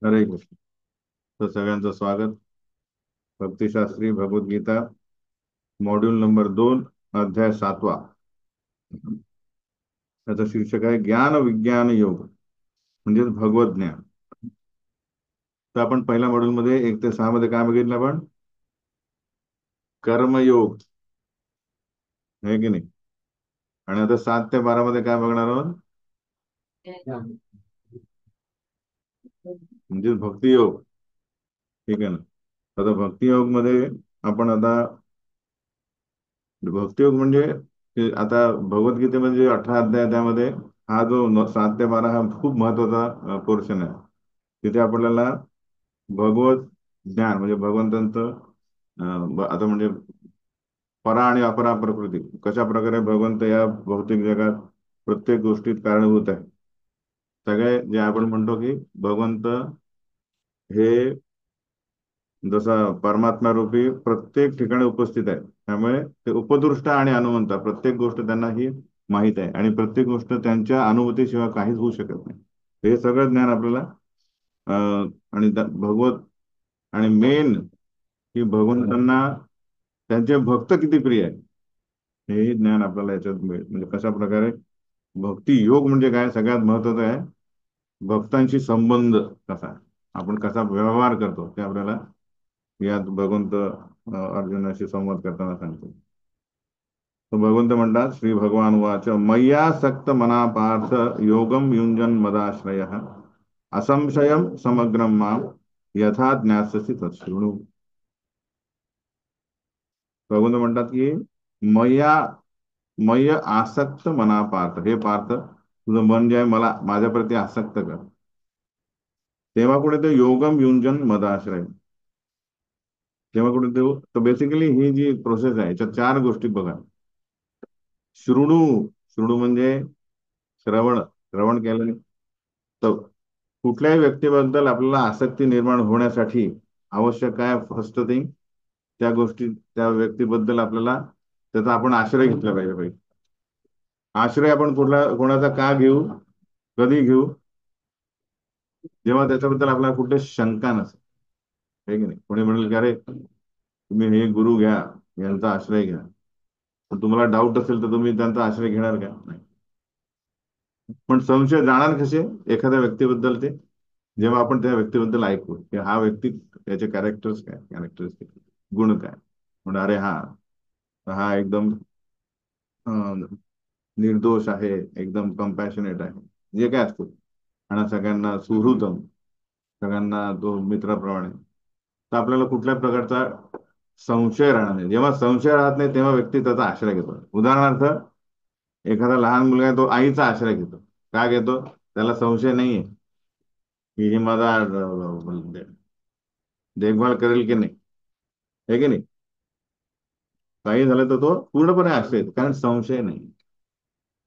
हरे कृष्ण. तर सगळ्यांचं स्वागत. भक्तिशास्त्री भगवद्गीता मॉड्यूल नंबर 2, अध्याय 7. त्याचं शीर्षक आहे ज्ञान विज्ञान योग, म्हणजेच भगवत ज्ञान. तर आपण पहिल्या मॉड्यूल मध्ये 1 ते 6 मध्ये काय बघितलं आपण? कर्मयोग, आहे की नाही? आणि आता 7 ते 12 मध्ये काय बघणार आहोत? म्हणजेच भक्तियोग. ठीक आहे ना? आता भक्तियोग मध्ये आपण आता भक्तियोग म्हणजे ते आता भगवद्गीतेमध्ये 18 अध्याय, त्यामध्ये हा जो 7 ते 12 हा खूप महत्वाचा पोर्शन आहे. तिथे आपल्याला भगवत ज्ञान म्हणजे भगवंतांचं आता म्हणजे परा आणि अपरा प्रकृती कशा प्रकारे भगवंत या भौतिक जगात प्रत्येक गोष्टीत कारणीभूत आहे. सगळे जे आपण म्हणतो की भगवंत हे जसा परमात्मा रूपी प्रत्येक ठिकाणी उपस्थित आहे, त्यामुळे ते उपदृष्ट आणि अनुमंता प्रत्येक गोष्ट त्यांना ही माहीत आहे आणि प्रत्येक गोष्ट त्यांच्या अनुभूतीशिवाय काहीच होऊ शकत नाही. हे सगळं ज्ञान आपल्याला आणि भगवत आणि मेन की भगवंतांना त्यांचे भक्त किती प्रिय आहे हेही ज्ञान आपल्याला याच्यात मिळेल. म्हणजे कशा प्रकारे भक्ती योग म्हणजे काय सगळ्यात महत्वाचं आहे. भक्तांशी संबंध कसा आहे, आपण कसा व्यवहार करतो ते आपल्याला यात भगवंत अर्जुनाशी संवाद करताना सांगतो. तर भगवंत म्हणतात श्री भगवान वाच मय्या सक्त मना पार्थ योगम युंजन मदाश्रय असंशयम समग्रम माम यथा ज्ञास्यसि तच्छृणु. भगवंत म्हणतात की मय्या मय्य आसक्त मना पार्थ, हे पार्थ तुझं मन जे आहे मला माझ्याप्रती आसक्त कर. तेव्हा कुठे ते योगम युंजन मदाश्रय, तेव्हा कुठे ते. तर बेसिकली ही जी प्रोसेस आहे याच्यात 4 गोष्टी बघा. शृणू, शृणू म्हणजे श्रवण, श्रवण केलं तर कुठल्याही व्यक्तीबद्दल आपल्याला आसक्ती निर्माण होण्यासाठी आवश्यक काय? फर्स्ट थिंग, त्या गोष्टी त्या व्यक्तीबद्दल आपल्याला त्याचा आपण आश्रय घेतला पाहिजे. आश्रय आपण कोणाचा का घेऊ, कधी घेऊ? जेव्हा त्याच्याबद्दल आपल्याला कुठे शंका नसेल, आहे की नाही? कोणी म्हणेल की अरे तुम्ही हे गुरु घ्या, यांचा आश्रय घ्या, पण तुम्हाला डाऊट असेल तर तुम्ही त्यांचा आश्रय घेणार का? नाही. पण संशय जाणार कसे एखाद्या व्यक्तीबद्दल? ते जेव्हा आपण त्या व्यक्तीबद्दल ऐकू की हा व्यक्ती, त्याचे कॅरेक्टर्स काय, कॅरेक्टरिस्टिक गुण काय, म्हणजे अरे हा एकदम निर्दोष आहे, एकदम कंपॅशनेट आहे, जे काय असतो, आणि सगळ्यांना सुहृदम, सगळ्यांना तो मित्राप्रमाणे, तर आपल्याला कुठल्याच प्रकारचा संशय राहणार नाही. जेव्हा संशय राहत नाही तेव्हा व्यक्ती त्याचा आश्रय घेतो. उदाहरणार्थ, एखादा लहान मुलगा आहे तो आईचा आश्रय घेतो. का घेतो? त्याला संशय नाहीये की हे माझा देखभाल करेल की नाही, आहे की नाही? काही झालं तर तो पूर्णपणे आश्रय घेतो, कारण संशय नाही.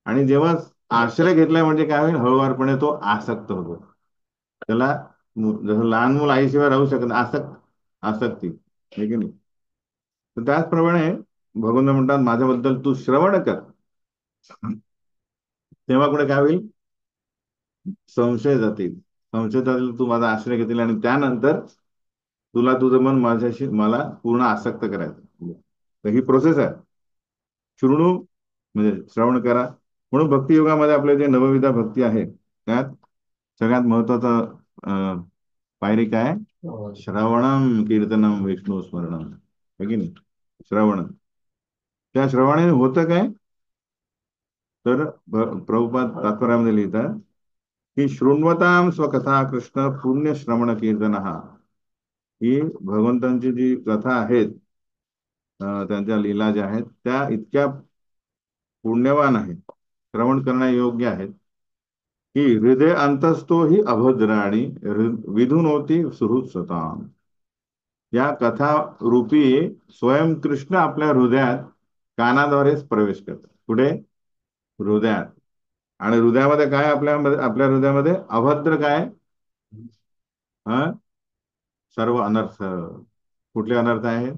आणि जेव्हा आश्रय घेतलाय म्हणजे काय होईल, हळूवारपणे तो आसक्त होतो. त्याला जसं लहान मूल आईशिवाय राहू शकत नाही, आसक्ती, आहे की नाही? तर त्याचप्रमाणे भगवंत म्हणतात माझ्याबद्दल तू श्रवण कर, तेव्हा कुठे काय होईल? संशय जातील. संशय जातील, तू माझा आश्रय घेतील आणि त्यानंतर तुला तुझं मन माझ्याशी मला पूर्ण आसक्त करायचं. तर ही प्रोसेस आहे. शृणू म्हणजे श्रवण करा. म्हणून भक्तियोगामध्ये आपले जे नवविधा भक्ती आहे त्यात सगळ्यात महत्वाचा पायरी काय? श्रवणम कीर्तनम विष्णू स्मरणम, है की नाही? श्रवण, त्या श्रवणाने होतं काय? तर प्रभुपाद तात्पर्यामध्ये लिहितात की शृण्वताम स्वकथा कृष्ण पुण्य श्रवण कीर्तन, ही भगवंतांची जी कथा आहेत, त्यांच्या लीला ज्या आहेत त्या इतक्या पुण्यवान आहेत, श्रवण करण्या योग्य आहेत की हृदय अंतस्तो ही अभद्र आणि विधून होती सुहृद स्वतः. या कथा रूपी स्वयं कृष्ण आपल्या हृदयात कानाद्वारेच प्रवेश करतात. कुठे? हृदयात. आणि हृदयामध्ये काय? आपल्या हृदयामध्ये अभद्र काय? हा, सर्व अनर्थ. कुठले अनर्थ आहेत?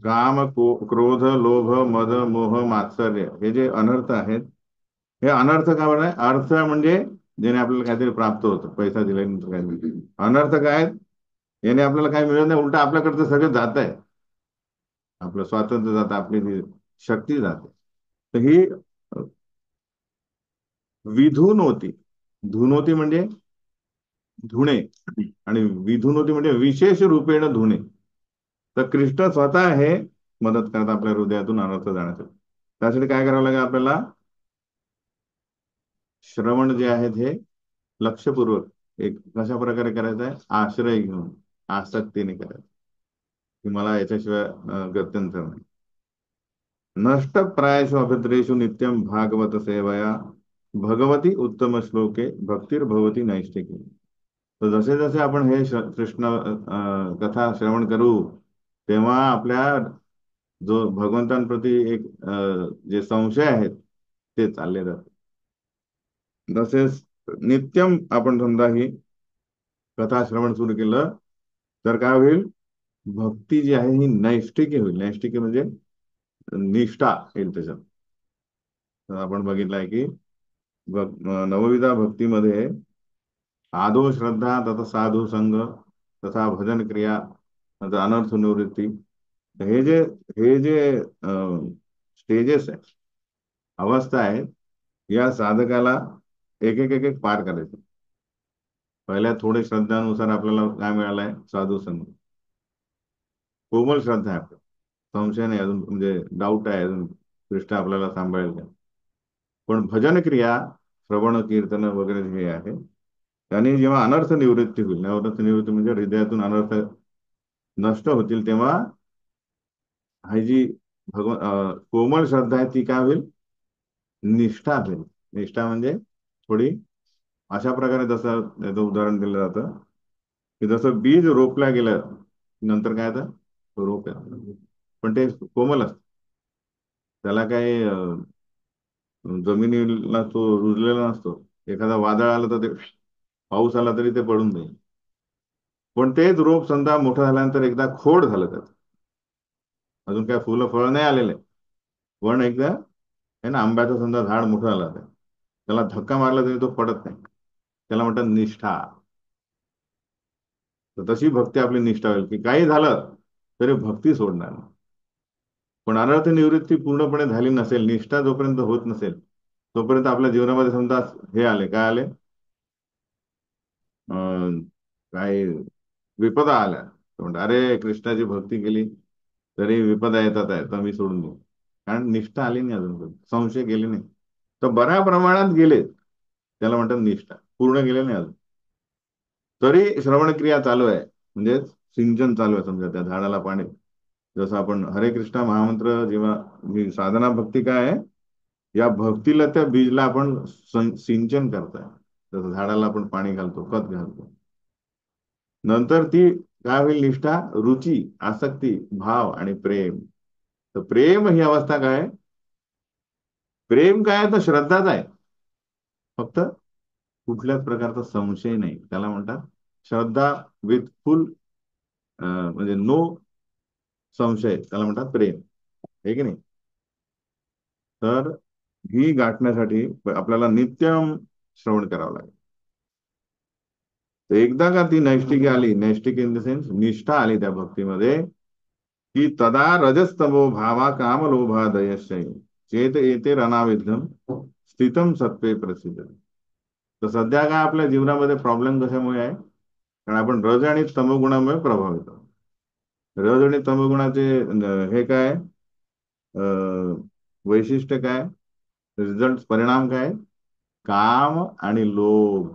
काम, क्रोध, लोभ, मद, मोह, मात्सर्य, हे जे अनर्थ आहेत हे अनर्थ का बरं आहे? अर्थ म्हणजे ज्याने आपल्याला काहीतरी प्राप्त होतं, पैसा दिल्यानंतर काय मिळतं. अनर्थ काय आहेत? याने आपल्याला काय मिळत नाही, उलट आपल्याकडचं सगळं जात आहे. आपलं स्वातंत्र्य जातं, आपली जी शक्ती जाते. तर ही विधुनोती. धुनोती म्हणजे धुणे, आणि विधुनोती म्हणजे विशेष रूपेण धुणे. तर कृष्ण स्वतः हे मदत करतात आपल्या हृदयातून अनर्थ जाण्यासाठी. त्यासाठी काय करावं लागेल आपल्याला? श्रवण जे आहेत हे लक्षपूर्वक एक कशा प्रकारे करायचं आहे? आश्रय घेऊन, आसक्तीने करायचं, की मला याच्याशिवाय गत्यंतर नाही. नष्ट प्रायशु अभद्रेषु नित्यम भागवत सेवया भगवती उत्तम श्लोके भक्तिर्भवती नैष्ठिकी. तर जसे जसे आपण हे कृष्ण कथा श्रवण करू, तेव्हा आपल्या जो भगवंतांप्रती एक जे संशय आहेत ते चालले जातात. तसेच नित्यम आपण समजा ही कथा श्रवण सुरू केलं तर काय होईल? भक्ती जी आहे ही नैष्ठिकी होईल. नैष्ठिकी म्हणजे निष्ठा येईल त्याच्यात. तर आपण बघितलंय की नवविधा भक्तीमध्ये आदो श्रद्धा, तथा साधू संग, तथा भजन क्रिया, नंतर अनर्थ निवृत्ती. हे जे हे जे स्टेजेस आहे, अवस्था आहेत, या साधकाला एक एक एक एक पार करायचं. पहिल्या थोडे श्रद्धानुसार आपल्याला काय मिळालंय? साधू संग. कोमल श्रद्धा आहे आपल्याला, संशय नाही अजून, म्हणजे डाऊट आहे अजून, कृष्ण आपल्याला सांभाळेल का. पण भजन क्रिया, श्रवण कीर्तन वगैरे हे आहे, त्याने जेव्हा अनर्थ निवृत्ती होईल, अनर्थ निवृत्ती म्हणजे हृदयातून अनर्थ नष्ट होतील, तेव्हा ही जी कोमल श्रद्धा आहे ती काय होईल? निष्ठा होईल. निष्ठा म्हणजे थोडी अशा प्रकारे, जसं याचं उदाहरण दिलं जातं की जसं बीज रोपल्या गेलं, नंतर काय येतं? रोप येतं. पण ते कोमल असतं, त्याला काही जमिनीला तो रुजलेला नसतो. एखादा वादळ आलं तर ते, पाऊस आला तरी ते पडून जाईल. पण तेच रोप समजा मोठं झाल्यानंतर एकदा खोड झालं त्यात, अजून काय फुलं फळं नाही आलेले, पण एकदा आहे ना, आंब्याचं समजा झाड मोठं झालं तर त्याला धक्का मारला तरी तो पडत नाही. त्याला म्हणतात निष्ठा. तर तशी भक्ती आपली निष्ठा होईल, की काही झालं तरी भक्ती सोडणार नाही. पण अनर्थ निवृत्ती पूर्णपणे झाली नसेल, निष्ठा जोपर्यंत होत नसेल, तोपर्यंत आपल्या जीवनामध्ये समजा हे आले, काय आले, काय विपदा आल्या, तर म्हणतात अरे कृष्णाची भक्ती केली तरी विपदा येतात आहे, तर मी सोडून देऊ. कारण निष्ठा आली नाही अजून, संशय गेले नाही. तर बऱ्या प्रमाणात गेले, त्याला म्हणतात निष्ठा. पूर्ण गेले नाही अजून, तरी श्रवण क्रिया चालू आहे, म्हणजे सिंचन चालू आहे समजा त्या झाडाला पाणी. जसं आपण हरे कृष्णा महामंत्र जेव्हा, ही साधना भक्ती काय आहे? या भक्तीला, त्या बीजला आपण सिंचन करताय, जसं झाडाला आपण पाणी घालतो, खत घालतो. नंतर ती काय होईल? निष्ठा, रुची, आसक्ती, भाव आणि प्रेम. तर प्रेम ही अवस्था काय आहे? प्रेम काय आहे? तर श्रद्धाच आहे, फक्त कुठल्याच प्रकारचा संशय नाही, त्याला म्हणतात श्रद्धा विथ फुल, म्हणजे नो संशय, त्याला म्हणतात प्रेम, हे की नाही. तर ही गाठण्यासाठी आपल्याला नित्यम श्रवण करावं लागेल. तर एकदा का ती नैष्टिकी आली, नैष्टिक इन द सेन्स निष्ठा आली त्या भक्तीमध्ये, की तदा रजस्तमो भावा काम लोभा दयशय चेत येते रणाविद्धम स्थितम सत्वे प्रसिद्ध. तर सध्या काय आपल्या जीवनामध्ये प्रॉब्लेम कशामुळे आहे? कारण आपण रज आणि तमोगुणामुळे प्रभावित आहोत. रज आणि तमोगुणाचे हे काय, वैशिष्ट्य काय, रिझल्ट, परिणाम काय? काम आणि लोभ,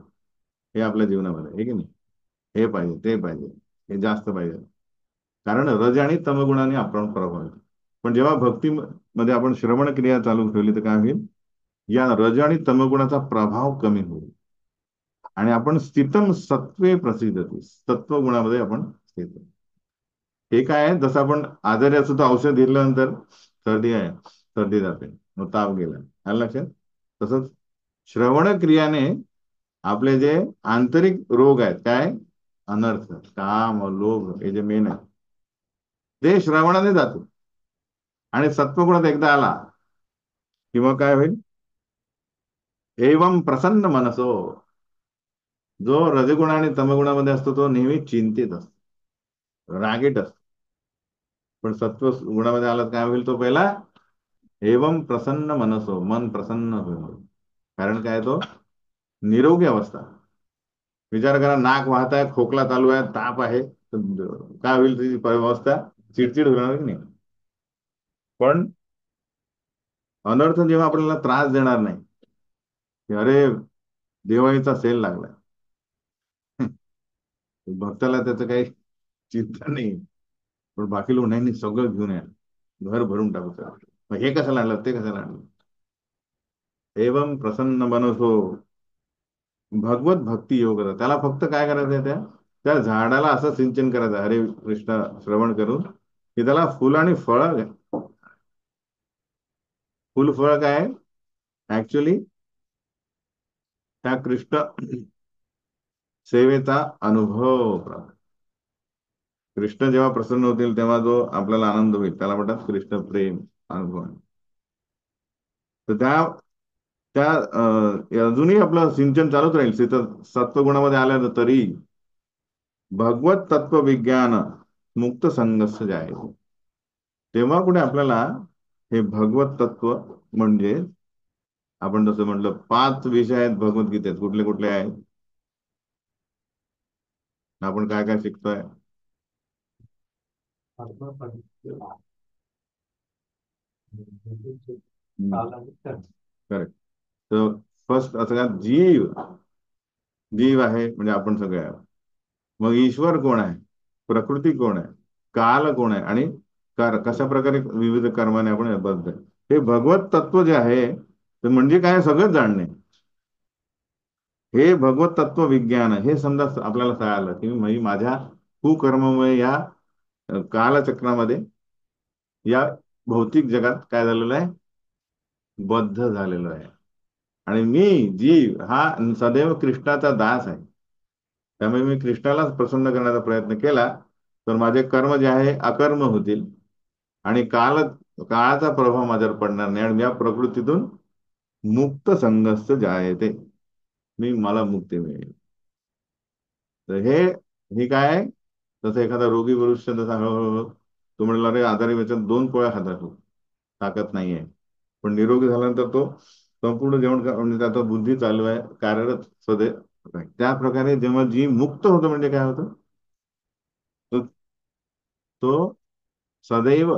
हे आपल्या जीवनामध्ये आहे की नाही. हे पाहिजे, ते पाहिजे, हे जास्त पाहिजे. कारण रज आणि तमगुणाने आपण प्रभावित. पण जेव्हा भक्ती मध्ये आपण श्रवण क्रिया चालू ठेवली तर काय होईल? या रज आणि तमगुणाचा प्रभाव कमी होईल, आणि आपण स्थितम सत्वे प्रसिद्ध, सत्वगुणामध्ये आपण स्थित. हे काय आहे? जसं आपण आजारी असतो तर औषध घेतल्यानंतर सर्दी आहे, सर्दी जाते, मग ताप गेला, आलं लक्षात? तसंच श्रवण क्रियाने आपले जे आंतरिक रोग आहेत, काय, अनर्थ, काम, लोभ, हे जे मेन आहे, ते श्रवणाने जातो. आणि सत्वगुणात एकदा आला किंवा काय होईल? एवम प्रसन्न मनसो. जो रजगुण आणि तमगुणामध्ये असतो तो नेहमी चिंतित असतो, रागीट असतो. पण सत्व गुणामध्ये आला तर काय होईल, तो पहिला एवम प्रसन्न मनसो, मन प्रसन्न होईल. कारण काय, तो निरोगी अवस्था. विचार करा, नाक वाहत आहे, खोकला चालू आहे, ताप आहे, तर काय होईल त्याची अवस्था? चिडचिड होणार की नाही? पण अनर्थ जेव्हा आपल्याला त्रास देणार नाही, की अरे दिवाळीचा सेल लागलाय, भक्ताला त्याचं काही चिंता नाही. पण बाकी लोक नाही नाही, सगळं घेऊन या, घर भरून टाकू सर. मग हे कशाला आणलं, ते कशाला आणलं? एवम प्रसन्न मनसो. भगवत भक्ती योग, त्याला फक्त काय करायचं, त्या त्या झाडाला असं सिंचन करायचं हरे कृष्ण श्रवण करून, की त्याला फुल आणि फळ. फुल फळ काय, ऍक्च्युली त्या कृष्ण सेवेचा अनुभव प्राप्त. कृष्ण जेव्हा प्रसन्न होतील तेव्हा जो आपल्याला आनंद होईल त्याला म्हणतात कृष्ण प्रेम अनुभव. तर त्या त्या अजूनही आपलं सिंचन चालूच राहील सत्वगुणामध्ये आल्यानं तरी. भगवत तत्व विज्ञान मुक्त संघर्ष जे आहे, तेव्हा कुठे आपल्याला हे भगवत तत्व म्हणजे, आपण जसं म्हटलं 5 विषय आहेत भगवद्गीतेत, कुठले कुठले आहेत, आपण काय काय शिकतोय? करेक्ट. तर फर्स्ट असं का, जीव. जीव आहे म्हणजे आपण सगळे आहे. मग ईश्वर कोण आहे, प्रकृती कोण आहे, काल कोण आहे, आणि कशा प्रकारे विविध कर्माने आपण बद्ध आहे. हे भगवत तत्व जे आहे ते म्हणजे काय, सगळं जाणणे. हे भगवत तत्व विज्ञान हे समजा आपल्याला कळालं की मी माझ्या कुकर्मामुळे या कालचक्रामध्ये, या भौतिक जगात काय झालेलं आहे, बद्ध झालेलो आहे. आणि मी जीव हा सदैव कृष्णाचा दास आहे. त्यामुळे मी कृष्णालाच प्रसन्न करण्याचा प्रयत्न केला तर माझे कर्म जे आहे अकर्म होतील, आणि काळाचा प्रभाव माझ्यावर पडणार नाही, आणि या प्रकृतीतून मुक्त संघर्ष जे आहे ते मी मला मुक्ती मिळेल. तर हे काय आहे? जसं एखादा रोगी पुरुष जसा हळूहळू तो म्हणला रे आजारी वेचन 2 पोळ्या खातात हो, ताकद नाहीये. पण निरोगी झाल्यानंतर तो संपूर्ण जेवण म्हणजे त्याचा बुद्धी चालू आहे, कार्यरत सदैव आहे. त्या प्रकारे जेव्हा जी मुक्त होतं म्हणजे काय होतं, तो तो सदैव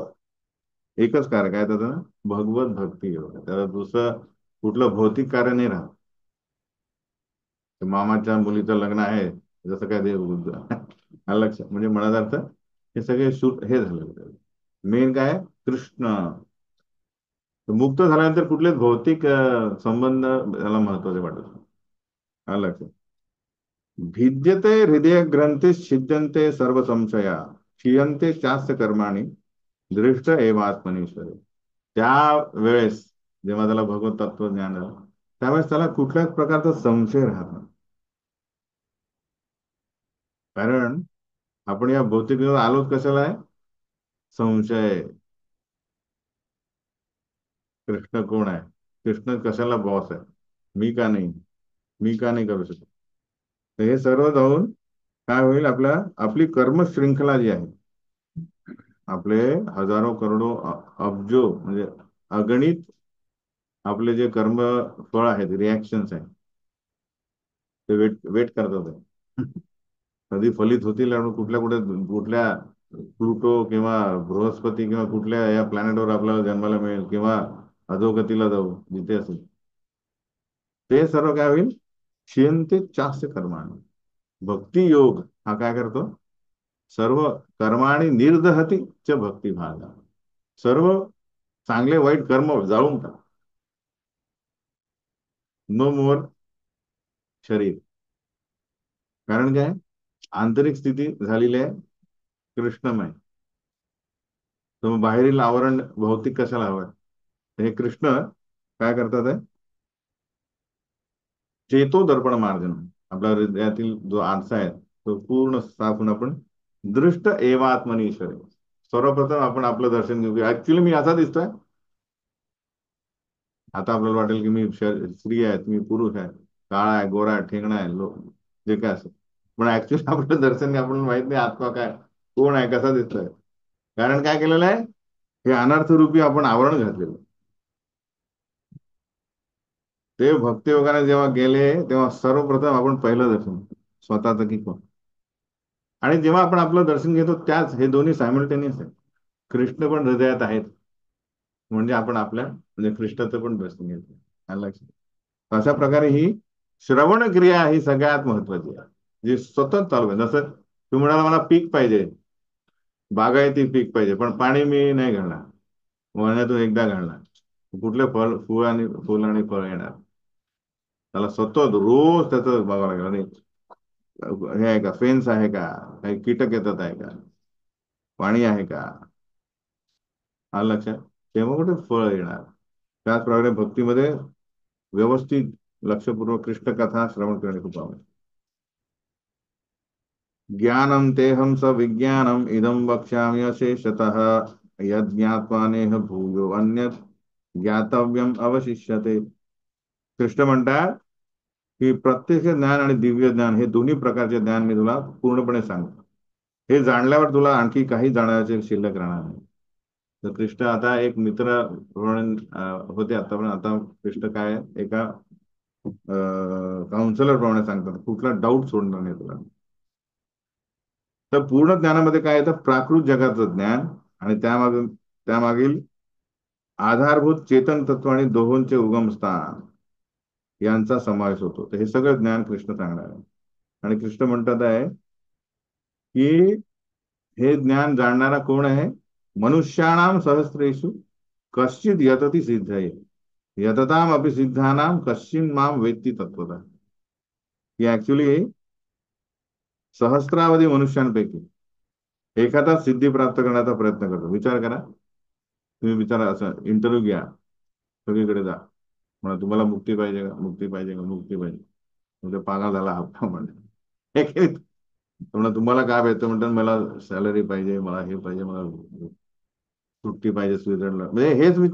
एकच कार्य काय त्याचं, भगवत भक्ती योग. त्याला दुसरं कुठलं भौतिक कार्य नाही राहत. ते मामाच्या मुलीचं लग्न आहे, जसं काय ते लक्ष म्हणजे म्हणाचा अर्थ, हे सगळे सूट हे झालं. मेन काय, कृष्ण. मुक्त झाल्यानंतर कुठलेच भौतिक संबंध त्याला महत्वाचे वाटत नाही. आलं लक्षात. भिद्यते हृदय ग्रंथी छिद्यन्ते सर्व संशया, क्षीयन्ते चास्य कर्माणी दृष्ट एवात्मनीश्वरे. त्या वेळेस जेव्हा त्याला भगवत तत्व ज्ञान झालं, त्यावेळेस त्याला कुठल्याच प्रकारचा संशय राहत नाही. कारण आपण या भौतिक जगात आलोच कशाला आहे, संशय. कृष्ण कोण आहे, कृष्ण कशाला बॉस आहे, मी का नाही, मी का नाही करू शकत. तर हे सर्व जाऊन काय होईल, आपली कर्म शृंखला जी आहे, आपले हजारो करोडो अब्जो म्हणजे अगणित आपले जे कर्म फळ आहेत, रिॲक्शन्स आहेत, ते वेट वेट करतात आहे. कधी फलित होतील आणि कुठल्या कुठे कुठल्या प्लुटो किंवा बृहस्पती किंवा कुठल्या या प्लॅनेटवर आपल्याला जन्माला मिळेल, किंवा अधोगतीला जाऊ जिथे असेल. ते सर्व काय होईल, क्षीयन्ते चास्य कर्माणि. भक्ती योग हा काय करतो, सर्व कर्माणि निर्दहती च भक्ती भाग. सर्व चांगले वाईट कर्म जाळून टाक. नो मोर शरीर. कारण काय, आंतरिक स्थिती झालेली आहे कृष्णमय. तर मग बाहेरील आवरण भौतिक कशाला हवंय? हे कृष्ण काय करतात आहे, चेतो दर्पण मार्जन. आपल्या हृदयातील जो आरसा आहे तो पूर्ण साफ होऊन आपण दृष्ट एवात्मनी ईश्वर. सर्वप्रथम आपण आपलं दर्शन घेऊ, ऍक्च्युली मी असा दिसतोय. आता आपल्याला वाटेल की मी स्त्री आहे, तुम्ही पुरुष आहे, काळा आहे, गोरा आहे, ठेंगणा आहे, जे काय असं. पण ऍक्च्युअली आपलं दर्शन आपल्याला माहित नाही आत्मा काय, कोण आहे, कसा दिसतोय. कारण काय केलेलं आहे, हे अनर्थ रूपी आपण आवरण घातलेलं आहे. ते भक्तियोगाने जेव्हा गेले तेव्हा सर्वप्रथम आपण पहिलं दर्शन स्वतःचं की कोण. आणि जेव्हा आपण आपलं दर्शन घेतो त्याच हे दोन्ही सायमल्टेनियस आहे. कृष्ण पण हृदयात आहेत, म्हणजे आपण आपल्या म्हणजे कृष्णाचं पण दर्शन घेतो. आलं लक्षात? अशा प्रकारे ही श्रवण क्रिया ही सगळ्यात महत्वाची आहे, जी सतत चालू आहे. जसं तू म्हणाला मला पीक पाहिजे, बागायती पीक पाहिजे, पण पाणी मी नाही घालणार, महिन्यातून एकदा घालणार, कुठले फुल आणि फळ येणार. त्याला सतत रोज त्याचं बघावं लागेल. आणि हे आहे का, फेन्स आहे का, काही कीटक येतात आहे का, पाणी आहे का, आलं लक्षात? तेव्हा कुठे फळ येणार. त्याचप्रमाणे भक्तीमध्ये व्यवस्थित लक्षपूर्वक कृष्ण कथा श्रवण करणे खूप आवडते. ज्ञानम तेहम स विज्ञानम इदम वक्ष्यामि अशेषतः यज्ञात्वा नेह भूयो अन्यत् ज्ञातव्यम अवशिष्यते. कृष्ण म्हणतात की प्रत्यक्ष ज्ञान आणि दिव्य ज्ञान हे दोन्ही प्रकारचे ज्ञान मी तुला पूर्णपणे सांगतो. हे जाणल्यावर तुला आणखी काही जाण्याचे शिल्लक राहणार नाही. तर कृष्ण आता एक मित्र म्हणून होते आता, पण आता कृष्ण काय एका काउन्सिलर प्रमाणे सांगतात, कुठला डाऊट सोडणार नाही तुला. तर पूर्ण ज्ञानामध्ये काय येतं, प्राकृत जगाचं ज्ञान आणि त्यामागील आधारभूत चेतन तत्व आणि दोहोंचे उगमस्थान यांचा समावेश होतो. तर हे सगळं ज्ञान कृष्ण सांगणार आहे. आणि कृष्ण म्हणतात आहे की हे ज्ञान जाणणारा कोण आहे, मनुष्याणाम सहस्रेषु कश्चित यतती सिद्धये यतताम अपि सिद्धानाम कश्चिन माम वेत्ती तत्वतः. ही ऍक्च्युली सहस्रावधी मनुष्यांपैकी एखादा सिद्धी प्राप्त करण्याचा प्रयत्न करतो. विचार करा, तुम्ही विचारा, असं इंटरव्ह्यू घ्या, सगळीकडे जा, म्हणा तुम्हाला मुक्ती पाहिजे का, मुक्ती पाहिजे का, मुक्ती पाहिजे. म्हणजे पागल झाला हप्ता म्हणजे हे म्हणा तुम्हाला काय पाहिजे, म्हणतात मला सॅलरी पाहिजे, मला हे पाहिजे, मला सुट्टी पाहिजे स्वित्झर्लंड, म्हणजे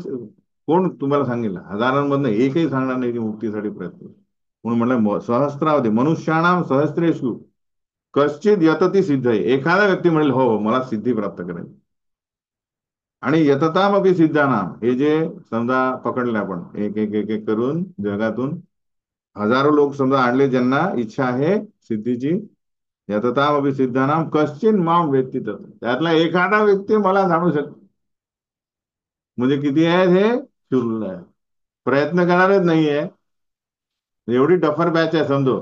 कोण तुम्हाला सांगितलं, हजारांमधनं एकही सांगणार नाही की मुक्तीसाठी प्रयत्न करू. म्हणून म्हणलं सहस्त्रावधी मनुष्याणाम सहस्रेषु कश्चित यतती सिद्ध आहे. एखादा व्यक्ती म्हणेल हो हो मला सिद्धी प्राप्त करायची. आणि यततामपि सिद्धानाम, हे जे समजा पकडले आपण एक एक एक एक करून जगातून हजारो लोक समजा आणले ज्यांना इच्छा आहे सिद्धीची, यततामपि सिद्धानाम कश्चिन माम व्यक्ती तत्व, त्यातला एखादा व्यक्ती मला जाणू शकतो. म्हणजे किती आहेत हे, शुल्लक आहे. प्रयत्न करणारच नाहीये. एवढी टफर बॅच आहे समजो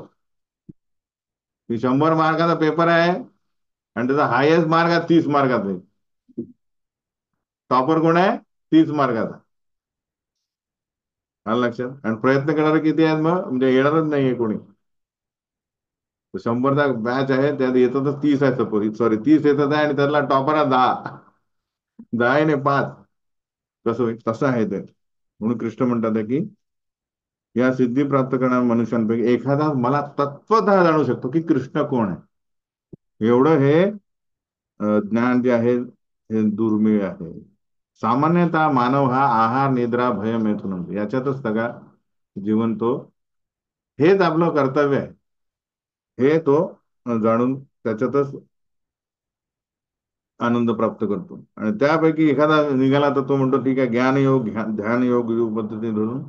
की 100 मार्काचा पेपर आहे आणि त्याचा हायएस्ट मार्क आहे 30 मार्काचा. टॉपर कोण आहे, 30 मार्काचा. आलं लक्षात? आणि प्रयत्न करणारे किती आहेत मग, म्हणजे येणारच नाहीये कोणी. 100चा बॅच आहे, त्यात येतातच 30 आहे, सपोज सॉरी 30 येतात आहे आणि त्यातला टॉपर आहे 10, 10 ने 5, कसं होईल, तसं आहे ते. म्हणून कृष्ण म्हणतात आहे की या सिद्धी प्राप्त करणाऱ्या मनुष्यांपैकी एखादा मला तत्वतः जाणू शकतो की कृष्ण कोण आहे. एवढं हे ज्ञान जे आहे हे दुर्मिळ आहे. सामान्यतः मानव हा आहार निद्रा भय मैथुन याच्यातच सगळा जीवन तो, हेच आपलं कर्तव्य आहे, हे तो जाणून त्याच्यातच आनंद प्राप्त करतो. आणि त्यापैकी एखादा निघाला तर तो म्हणतो ठीक आहे, ज्ञान योग ध्यान योग योग पद्धतीने धरून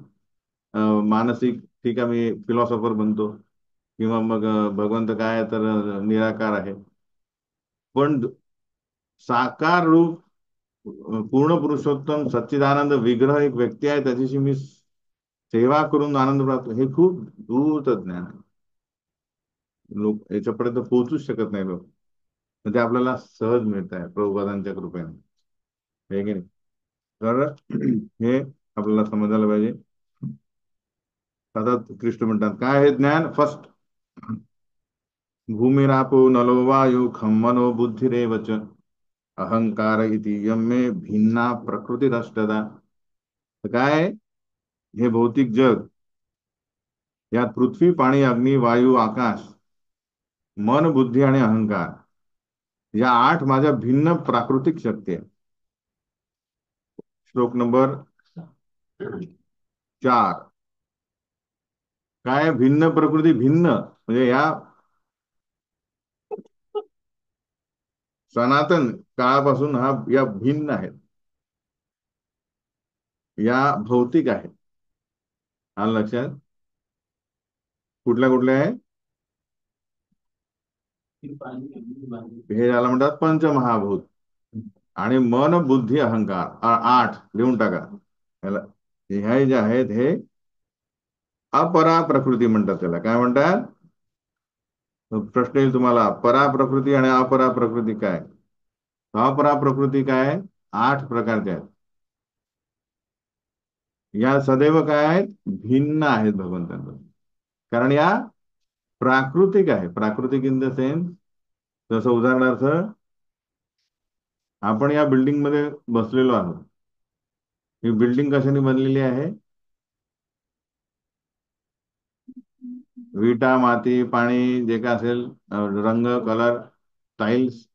मानसिक, ठीक आहे मी फिलॉसॉफर बनतो, किंवा मग भगवंत काय आहे तर निराकार आहे. पण साकार रूप पूर्ण पुरुषोत्तम सच्चिदानंद विग्रह एक व्यक्ती आहे, त्याच्याशी मी सेवा करून आनंद प्राप्त, हे खूप दूरचं ज्ञान आहे. लोक याच्यापर्यंत पोहोचूच शकत नाही लोक. तर ते आपल्याला सहज मिळत आहे प्रभुपादांच्या कृपेने, हे की नाही. तर हे आपल्याला समजायला पाहिजे. आता कृष्ण म्हणतात काय हे ज्ञान, फर्स्ट भूमिरापो नलो वायु खम मनो बुद्धिरेव च अहंकार इति यम्मे भिन्ना प्रकृतीरष्टदा. तर काय, हे भौतिक जग, यात पृथ्वी पाणी अग्नी वायू आकाश, मन बुद्धी आणि अहंकार, या 8 माझ्या भिन्न प्राकृतिक शक्ती आहे. श्लोक नंबर चार. काय भिन्न प्रकृती, भिन्न म्हणजे या सनातन काळापासून हा या भिन्न आहेत, या भौतिक आहेत. आलं लक्षात? कुठल्या कुठल्या आहे? हे याला म्हणतात पंचमहाभूत. आणि मन बुद्धी अहंकार, आठ लिहून टाका याला. हे जे आहेत हे अपरा प्रकृती म्हणतात. त्याला काय म्हणतात? प्रश्न येईल तुम्हाला, परा प्रकृती आणि अपरा प्रकृती काय? अपरा प्रकृती काय? आठ प्रकारच्या आहेत. या सदैव काय आहेत? भिन्न आहेत भगवंतांपासून. कारण या प्राकृतिक आहे. प्राकृतिक इन द सेन्स, जसं उदाहरणार्थ आपण या बिल्डिंग मध्ये बसलेलो आहोत. ही बिल्डिंग कशाने बनलेली आहे? विटा, माती, पाणी, जे काय असेल, रंग, कलर, टाईल्स,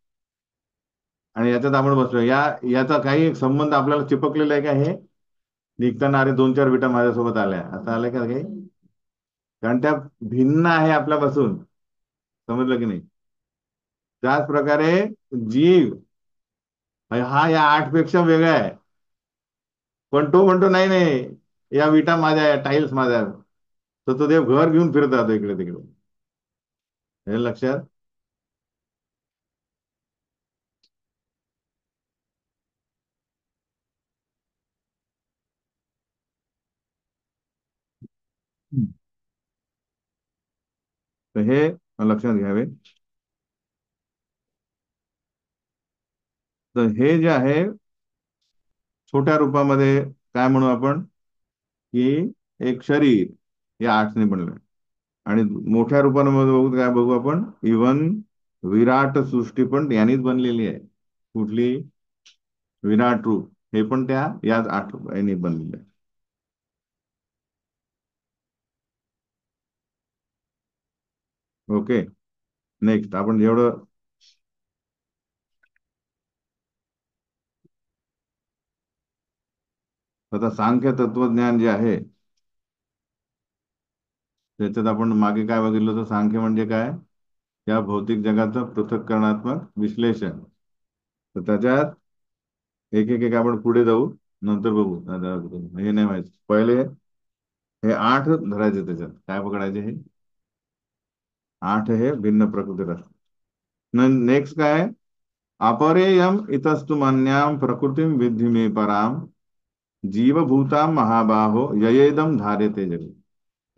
आणि याच्यात आपण बसलो. याचा काही एक संबंध आपल्याला चिपकलेला आहे का? हे निघताना अरे दोन चार विटा माझ्यासोबत आल्या, असं आलंय का काही? कारण त्या भिन्न आहे आपल्यापासून. समजलं की नाही? त्याच प्रकारे जीव हा या आठ पेक्षा वेगळा आहे. पण तो म्हणतो नाही नाही, या विटा माझ्या, या टाईल्स माझ्या आहेत. तर तो देव घर घेऊन फिरत राहतो इकडे तिकडे. हे लक्षात? हम्म. तर हे लक्षात घ्यावे. तर हे जे आहे छोट्या रूपामध्ये, काय म्हणू आपण, की एक शरीर या आठने बनलं. आणि मोठ्या रूपामध्ये बघू, काय बघू आपण, इवन विराट सृष्टी पण यांनीच बनलेली आहे. कुठली? विराट रूप हे पण त्या याच आठ यांनी बनलेलं आहे. ओके. नेक्स्ट आपण जेवढं आता सांख्य तत्वज्ञान जे आहे, त्याच्यात आपण मागे काय बघितलं होतं? सांख्य म्हणजे काय? या भौतिक जगाचं पृथक्करणात्मक विश्लेषण. तर त्याच्यात एक एक एक आपण पुढे जाऊ, नंतर बघू. आता हे नाही माहिती, पहिले हे आठ धरायचे. त्याच्यात काय पकडायचे? हे आठ हे भिन्न प्रकृती असतात. नेक्स्ट काय? अपरेयम इतस्तु मन्याम प्रकृतीम विद्धि मे पराम जीवभूता महाबाहो ययेदम धार्यते जगत.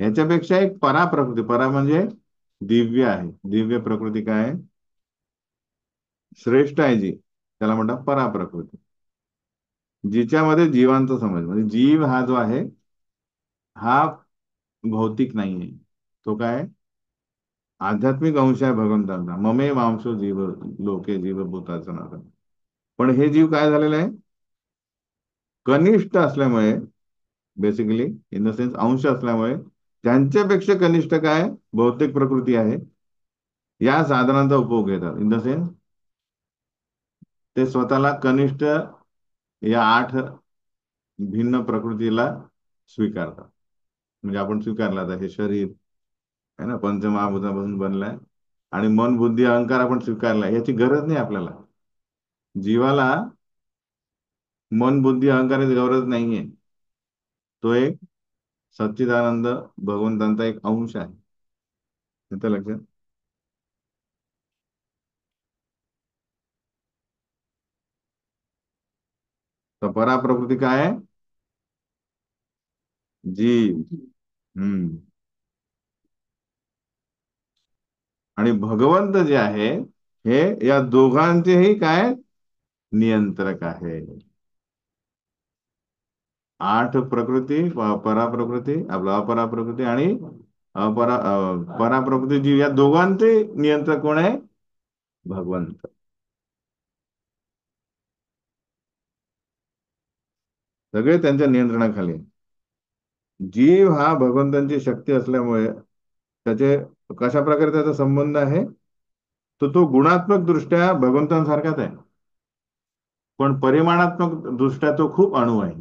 याच्यापेक्षा एक परा प्रकृती, परा म्हणजे दिव्य आहे. दिव्य प्रकृती काय आहे? श्रेष्ठ आहे जी, त्याला म्हणतात परा प्रकृती. जिच्यामध्ये जीवांचा समज, म्हणजे जीव हा जो आहे हा भौतिक नाही आहे. तो काय? आध्यात्मिक अंश आहे भगवंतांचा. ममे वांशो जीव लोके जीवभूताचं नाव. पण हे जीव काय झालेले आहे? कनिष्ठ असल्यामुळे, बेसिकली इन द सेन्स अंश असल्यामुळे, त्यांच्यापेक्षा कनिष्ठ काय भौतिक प्रकृती आहे, या साधनांचा उपयोग घेतात. इन द सेन्स ते स्वतःला कनिष्ठ या आठ भिन्न प्रकृतीला स्वीकारतात. म्हणजे आपण स्वीकारला तर हे शरीर आहे ना, पंचमहाभूतापासून बनलाय. आणि मन बुद्धी अहंकार आपण स्वीकारला, याची गरज नाही आपल्याला. जीवाला मन बुद्धी अहंकाराची गरज नाहीये. तो एक सच्चिदानंद भगवंतांचा एक अंश आहे. येतं लक्षात? तर पराप्रकृती काय आहे? जीव. हम्म. आणि भगवंत जे आहे हे या दोघांचेही काय? नियंत्रक आहे. आठ प्रकृती, पराप्रकृती, आपला अपराप्रकृती आणि पराप्रकृती जीव, या दोघांचे नियंत्रक कोण आहे? भगवंत. सगळे त्यांच्या नियंत्रणाखाली आहे. जीव हा भगवंतांची शक्ती असल्यामुळे त्याचे कशा प्रकारे त्याचा संबंध आहे? तो गुणात्मक दृष्ट्या भगवंतांसारखाच आहे, पण परिमाणात्मक दृष्ट्या तो खूप अणू आहे.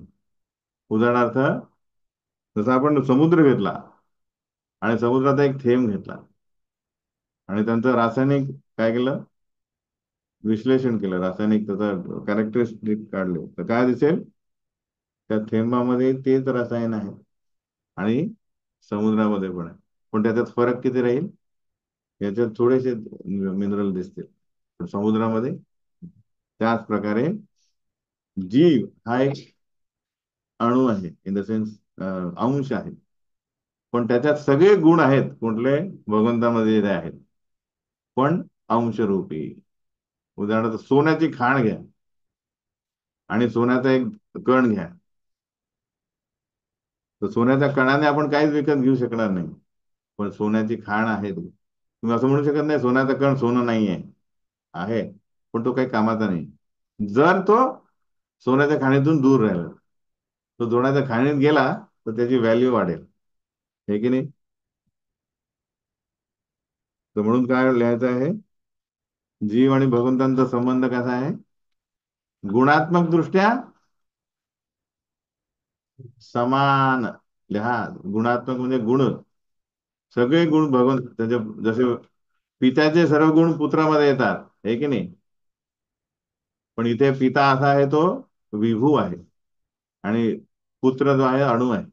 उदाहरणार्थ जसं आपण समुद्र घेतला आणि समुद्राचा एक थेंब घेतला आणि त्यांचं रासायनिक काय केलं, विश्लेषण केलं, रासायनिक त्याचा कॅरेक्टरिस्टिक काढले, तर काय दिसेल, त्या थेंबामध्ये तेच रसायन आहे आणि समुद्रामध्ये पण आहे. पण त्याच्यात फरक किती राहील, याच्यात थोडेसे मिनरल दिसतील, पण समुद्रामध्ये त्याच प्रकारे जीव हा एक अणू आहे, इन द सेन्स अंश आहे, पण त्याच्यात सगळे गुण आहेत कुठले, भगवंतामध्ये जे आहेत, पण अंशरूपी. उदाहरणार्थ सोन्याची खाण घ्या आणि सोन्याचा एक कण घ्या, तर सोन्याच्या कणाने आपण काहीच विकत घेऊ शकणार नाही, पण सोन्याची खाण आहे ती. तुम्ही असं म्हणू शकत नाही सोन्याचा कण सोनं नाही आहे, आहे, पण तो काही कामाचा नाही. जर तो सोन्याच्या खाणीतून दूर राहिला, तो सोन्याच्या खाणीत गेला, तर त्याची व्हॅल्यू वाढेल, हे की नाही. तर म्हणून काय लिहायचं आहे, जीव आणि भगवंतांचा संबंध कसा आहे, गुणात्मक दृष्ट्या समान. लिहा, गुणात्मक म्हणजे गुण, सगळे गुण भगवंत त्याचे, जसे पित्याचे सर्व गुण पुत्रामध्ये येतात, हे की नाही. पण इथे पिता असा आहे तो विभू आहे आणि पुत्र जो आहे अणू आहे.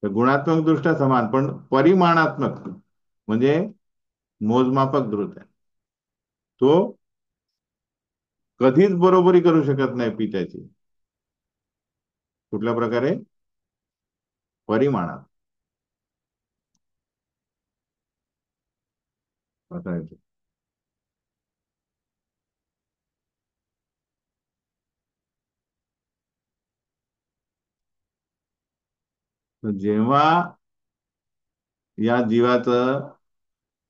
तर गुणात्मक दृष्ट्या समान, पण परिमाणात्मक म्हणजे मोजमापक दृष्ट आहे, तो कधीच बरोबरी करू शकत नाही पित्याची. कुठल्या प्रकारे, परिमाणात, असं आहे ते. तर जेव्हा या जीवाचं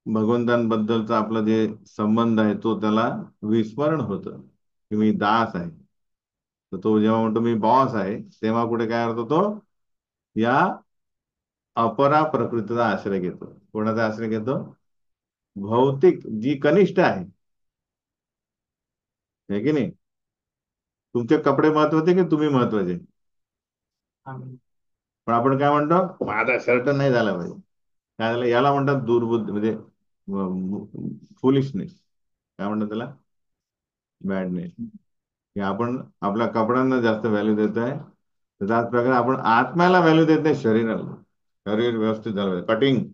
भगवंतांबद्दलचा आपला जे संबंध आहे तो त्याला विस्मरण होतं की मी दास आहे, तर तो जेव्हा म्हणतो मी बॉस आहे, तेव्हा कुठे काय होतो, तो या अपरा प्रकृतीचा आश्रय घेतो. कोणाचा आश्रय घेतो, भौतिक जी कनिष्ठ आहे, हे की नाही. तुमचे कपडे महत्वाचे की तुम्ही महत्वाचे, पण आपण काय म्हणतो, माझा शर्ट नाही झाला पाहिजे, काय झालं, याला म्हणतात दुर्बुद्धी, म्हणजे फुलिशनेस, काय म्हणतात त्याला, बॅडनेस. की आपण आपल्या कपड्यांना जास्त व्हॅल्यू देत आहे, तर त्याच प्रकारे आपण आत्म्याला व्हॅल्यू देत नाही, शरीराला. शरीर व्यवस्थित झालं पाहिजे, कटिंग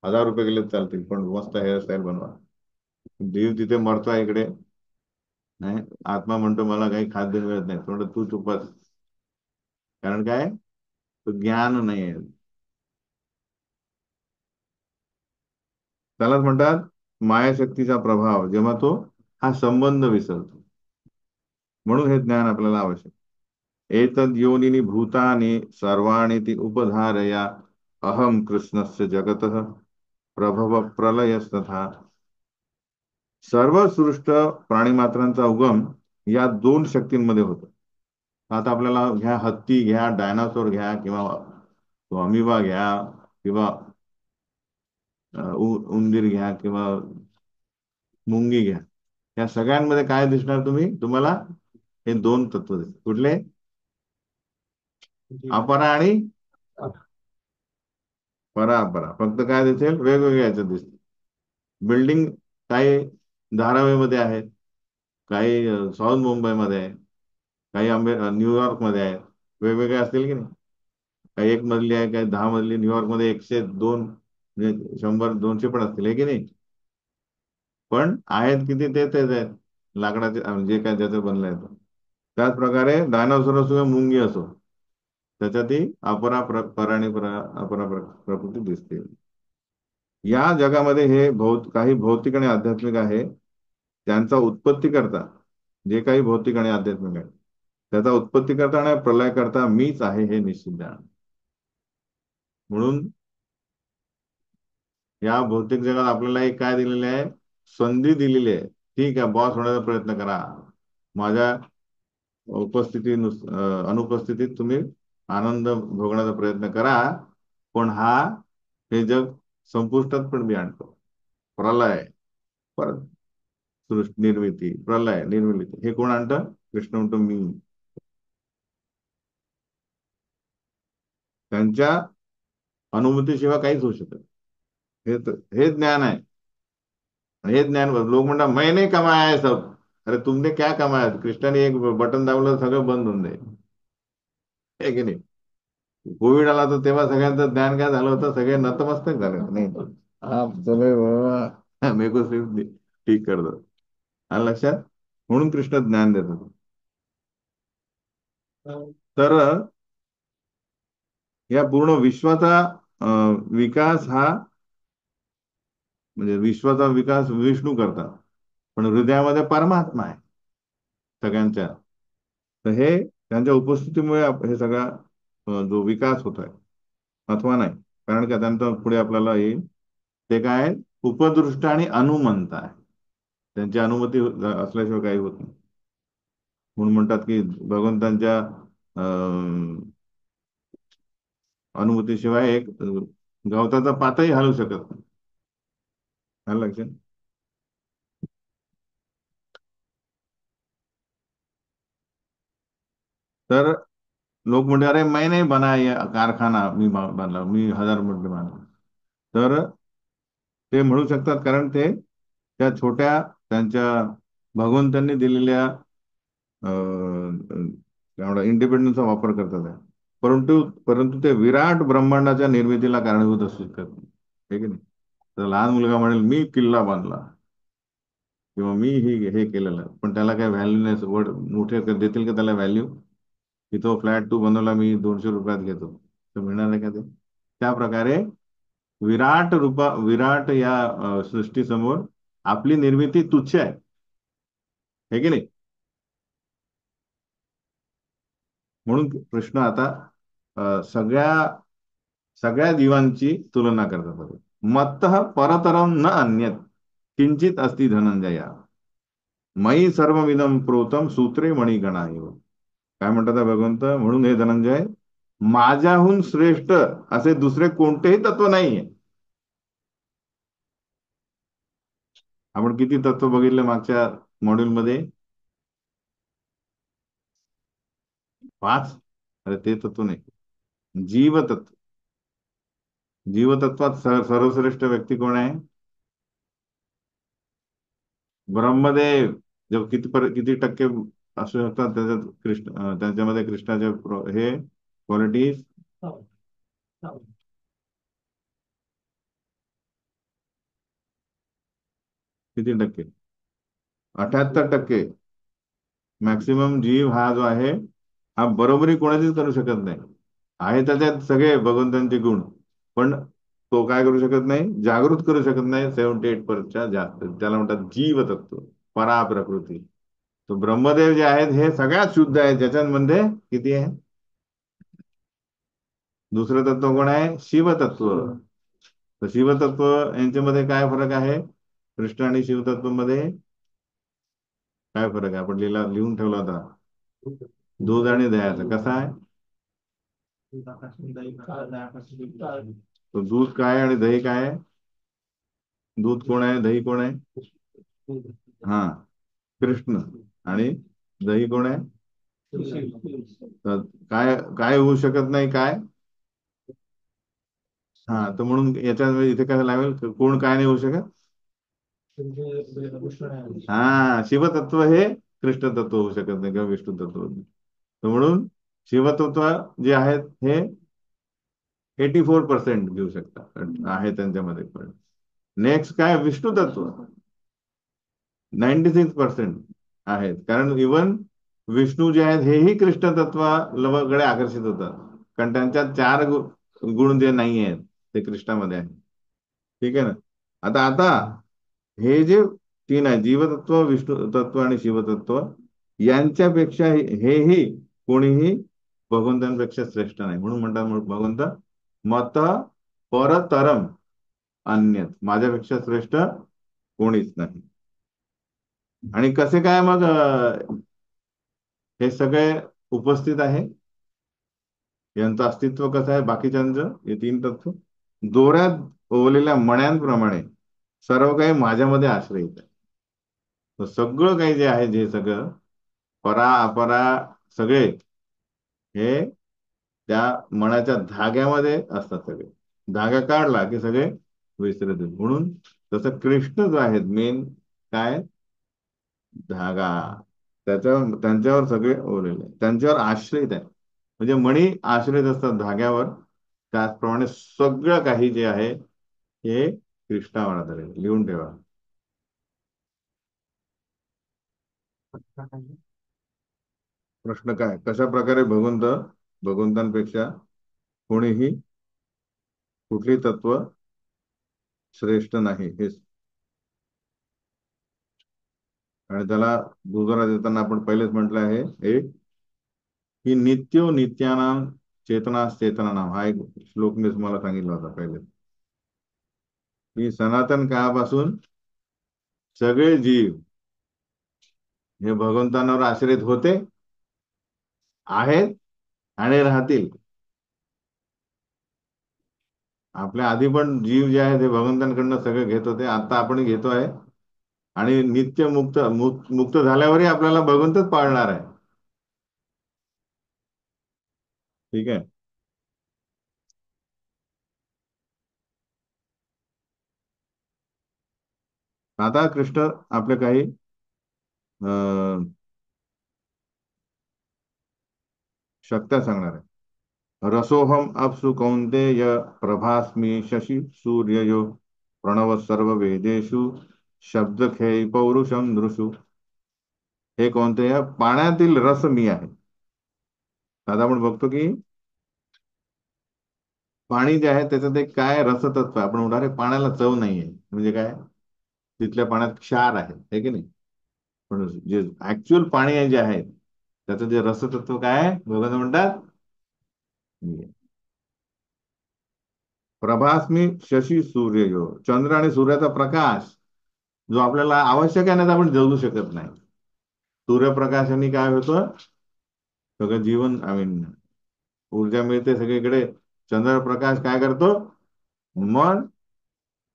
1000 रुपये गेले तर चालतील, पण मस्त हेअरस्टाईल बनवा. जीव तिथे मरतोय इकडे, नाही, आत्मा म्हणतो मला काही खाद्य मिळत नाही, थोडं तू चुपच. कारण काय, तो ज्ञान नाही आहे. त्यालाच म्हणतात मायाशक्तीचा प्रभाव, जेव्हा तो हा संबंध विसरतो. म्हणून हे ज्ञान आपल्याला आवश्यक. एतद योनिनी भूतानि सर्वाणि ती उपधारया, अहम कृष्णस्य जगतः प्रभव प्रलयस्तथा. सर्व सृष्ट प्राणीमात्रांचा उगम या दोन शक्तींमध्ये होतो. आता आपल्याला घ्या, हत्ती घ्या, डायनासोर घ्या, किंवा तो अमिबा घ्या, किंवा उंदीर घ्या, किंवा मुंगी घ्या, या सगळ्यांमध्ये काय दिसणार तुम्हाला, हे दोन तत्व दिसतात. कुठले, अपरा आणि परापरा. फक्त काय दिसेल, वेगवेगळ्या याच्यात दिसते. बिल्डिंग काही धारावीमध्ये आहेत, काही साऊथ मुंबईमध्ये आहे, काही न्यूयॉर्कमध्ये आहे, वेगवेगळे असतील की नाही. काही एक मजली आहे, काही 10 मजली. न्यूयॉर्कमध्ये 102, म्हणजे 100 200 पण असतील, हे की नाही. पण आहेत किती, ते तेच आहेत, लाकडाचे जे काय ज्याचं बनलं आहे तो. त्याच प्रकारे डायनासोर असो किंवा मुंगी असो, त्याच्यातही अपरा प्रकृती दिसते. या जगामध्ये हे काही भौतिक आणि आध्यात्मिक आहे, त्यांचा उत्पत्ती करता, जे काही भौतिक आणि आध्यात्मिक आहे, त्याचा उत्पत्ती करता आणि प्रलय करता मीच आहे, हे निश्चित द्या. म्हणून या भौतिक जगात आपल्याला एक काय दिलेले आहे, संधी दिलेली आहे. ठीक आहे, बॉस होण्याचा प्रयत्न करा, माझ्या अनुपस्थितीत तुम्ही आनंद भोगण्याचा प्रयत्न करा, पण हे जग संपुष्टात पण मी आणतो. प्रलय, परत सृष्टी निर्मिती, प्रलय, निर्मिती, हे कोण आणतं, कृष्ण म्हणतो मी. त्यांच्या अनुभूतीशिवाय काहीच होऊ शकत नाही. हे ज्ञान आहे. आणि हे ज्ञान लोक म्हणतात मैंने कमाया है सब. अरे तुमने क्या कमाया? कृष्णाने एक बटन दाबलं तर सगळं बंद होऊन जाईल. आहे की नाही? कोविड आला तर तेव्हा सगळ्यांचं ज्ञान काय झालं होतं, सगळे नतमस्तक झाले होते. नाही, आप सगळे बाबा मेरे को सिर्फ ठीक कर दो. आलं लक्षात? म्हणून कृष्ण ज्ञान देतात. तर या पूर्ण विश्वाचा विकास हा, म्हणजे विश्वाचा विकास विष्णू करतात, पण हृदयामध्ये परमात्मा आहे सगळ्यांच्या. तर हे त्यांच्या उपस्थितीमुळे हे सगळा जो विकास होत आहे अथवा नाही. कारण का त्यांचं पुढे आपल्याला येईल. ते काय आहे? उपदृष्ट आणि अनुमंत आहे. त्यांची अनुमती असल्याशिवाय काही होत नाही. म्हणून म्हणतात की भगवंतांच्या अनुमतीशिवाय एक गवताचा पातही हलू शकत नाही. आलं लक्षात? तर लोक म्हणते अरे मैं नाही बनाया कारखाना, मी बांधला, मी 1000 मजली बांधला. तर ते म्हणू शकतात कारण ते त्या छोट्या त्यांच्या भगवंतांनी दिलेल्या काय म्हणतात इंडिपेंडन्सचा वापर करतात आहे. परंतु परंतु ते विराट ब्रह्मांडाच्या निर्मितीला कारणीभूत असू शकत नाही. हे की नाही? तर लहान मुलगा म्हणेल मी किल्ला बांधला किंवा मी हे केलेलं, पण त्याला काही व्हॅल्यू नाही. वर्ड मोठे देतील का त्याला व्हॅल्यू? की तो फ्लॅट तू बनवला, मी 200 रुपयात घेतो, तर मिळणार आहे का ते? त्या प्रकारे विराट या सृष्टीसमोर आपली निर्मिती तुच्छ आहे. हे की नाही? म्हणून कृष्ण आता सगळ्या सगळ्या जीवांची तुलना करतात. मत्त परतरम न अन्यत किंचित अस्ति धनंजया, मयी सर्वमिदम प्रोतम सूत्रे मणिगणा इव. काय म्हणतात आहे भगवंत? म्हणून हे धनंजय, माझ्याहून श्रेष्ठ असे दुसरे कोणतेही तत्व नाहीये. आपण किती तत्व बघितले मागच्या मॉड्यूलमध्ये? 5. अरे ते तत्व नाही, जीवतत्व. जीवतत्वात सर्वश्रेष्ठ व्यक्ती कोण आहे? ब्रह्मदेव. जर किती टक्के असू शकतात त्याच्यात कृष्ण, त्यांच्यामध्ये कृष्णाचे हे क्वालिटीज? किती टक्के? 78%. मॅक्सिमम जीव हा जो आहे, हा बरोबरी कोणाचीच करू शकत नाही. आहे त्याच्यात सगळे भगवंतांचे गुण, पण तो काय करू शकत नाही? जागृत करू शकत नाही 78% जास्त. त्याला म्हणतात जीवतत्व, पराप्रकृती. तो ब्रह्मदेव जे आहेत हे सगळ्यात शुद्ध आहे, ज्याच्यामध्ये किती आहे? दुसरं तत्व कोण आहे? शिवतत्व. तर शिवतत्व यांच्यामध्ये काय फरक आहे? कृष्ण आणि शिवतत्व मध्ये काय फरक आहे? आपण लिहून ठेवला होता. दूध आणि दह्याचा कसा आहे? तो दूध काय आहे आणि दही काय आहे? दूध कोण आहे, दही कोण आहे? हा, कृष्ण. आणि दही कोण आहे? तर काय काय होऊ शकत नाही काय? हा, तर म्हणून याच्या इथे काय लागेल? कोण काय नाही होऊ शकत? हा, शिवतत्व हे कृष्ण तत्व होऊ शकत नाही किंवा विष्णू तत्व. तर म्हणून शिवतत्व जे आहेत हे 84% घेऊ शकतात, आहे त्यांच्यामध्ये. पण नेक्स्ट काय? विष्णू तत्व 96% आहेत. कारण इवन विष्णू जे आहेत हेही कृष्ण तत्वाकडे आकर्षित होतात, कारण त्यांच्यात 4 गुण जे नाही आहेत ते कृष्णामध्ये आहेत. ठीक आहे ना? आता आता हे जे 3 आहे, जीवतत्व, विष्णू तत्व आणि शिवतत्व, यांच्यापेक्षा हेही कोणीही भगवंतांपेक्षा श्रेष्ठ नाही. म्हणून म्हणतात भगवंत मत परतरम अन्यत, माझ्यापेक्षा श्रेष्ठ कोणीच नाही. आणि कसे काय मग हे सगळे उपस्थित आहे? यांचं अस्तित्व कसं आहे बाकीच्यांचं? हे 3 तत्व दोऱ्यात ओवलेल्या मण्यांप्रमाणे सर्व काही माझ्यामध्ये आश्रयित आहे. तर सगळं काही जे आहे, जे सगळं परा अपरा सगळे हे त्या मनाच्या धाग्यामध्ये असतात सगळे. धागा काढला की सगळे विसरत येतात. म्हणून तसं कृष्ण जो आहेत मेन काय, धागा, त्यांच्यावर सगळे ओरलेले आहे. त्यांच्यावर आश्रित आहे. म्हणजे मणी आश्रित असतात धाग्यावर, त्याचप्रमाणे सगळं काही जे आहे हे कृष्णावर आधारित आहे. लिहून ठेवा. प्रश्न काय, कशा प्रकारे भगवंतांपेक्षा कोणीही, कुठली तत्व श्रेष्ठ नाही हे. आणि त्याला दुजोरा देताना आपण पहिलेच म्हटलं आहे एक, की नित्यो नित्यानां चेतना चेतना नाम, हा एक श्लोक मी तुम्हाला सांगितला होता पहिले, की सनातन काळापासून सगळे जीव हे भगवंतांवर आश्रित होते, आहेत आणि राहतील. आपल्या आधी पण जीव जे आहे ते भगवंतांकडनं सगळं घेत होते, आता आपण घेतो आहे. आणि नित्य मुक्त झाल्यावरही आपल्याला भगवंतच पाळणार आहे. ठीक आहे. आता कृष्ण आपले काही अं, शक्त्या सांगणार आहे. रसोहम अप्सु कौन्तेय प्रभास्मि शशि सूर्ययो प्रणव सर्व वेदेषु शब्दखे पौरुषम नृषु. हे कोणते आहे? पाण्यातील रस मी आहे. आता आपण बघतो की पाणी जे आहे त्याच्यात एक काय रसतत्व आहे. आपण म्हणणार आहे पाण्याला चव नाहीये, म्हणजे काय, तिथल्या पाण्यात क्षार आहे, हे की नाही. पण जे ऍक्च्युअल पाणी आहे जे आहे त्याचं जे रसतत्व काय आहे, भगवान म्हणतात मी आहे. प्रभास्मी शशी सूर्य, चंद्र आणि सूर्याचा प्रकाश जो आपल्याला आवश्यक आहे ना, तर आपण जगू शकत नाही. सूर्यप्रकाशाने काय होतं, सगळं जीवन, आय मीन ऊर्जा मिळते सगळीकडे. चंद्रप्रकाश काय करतो, मन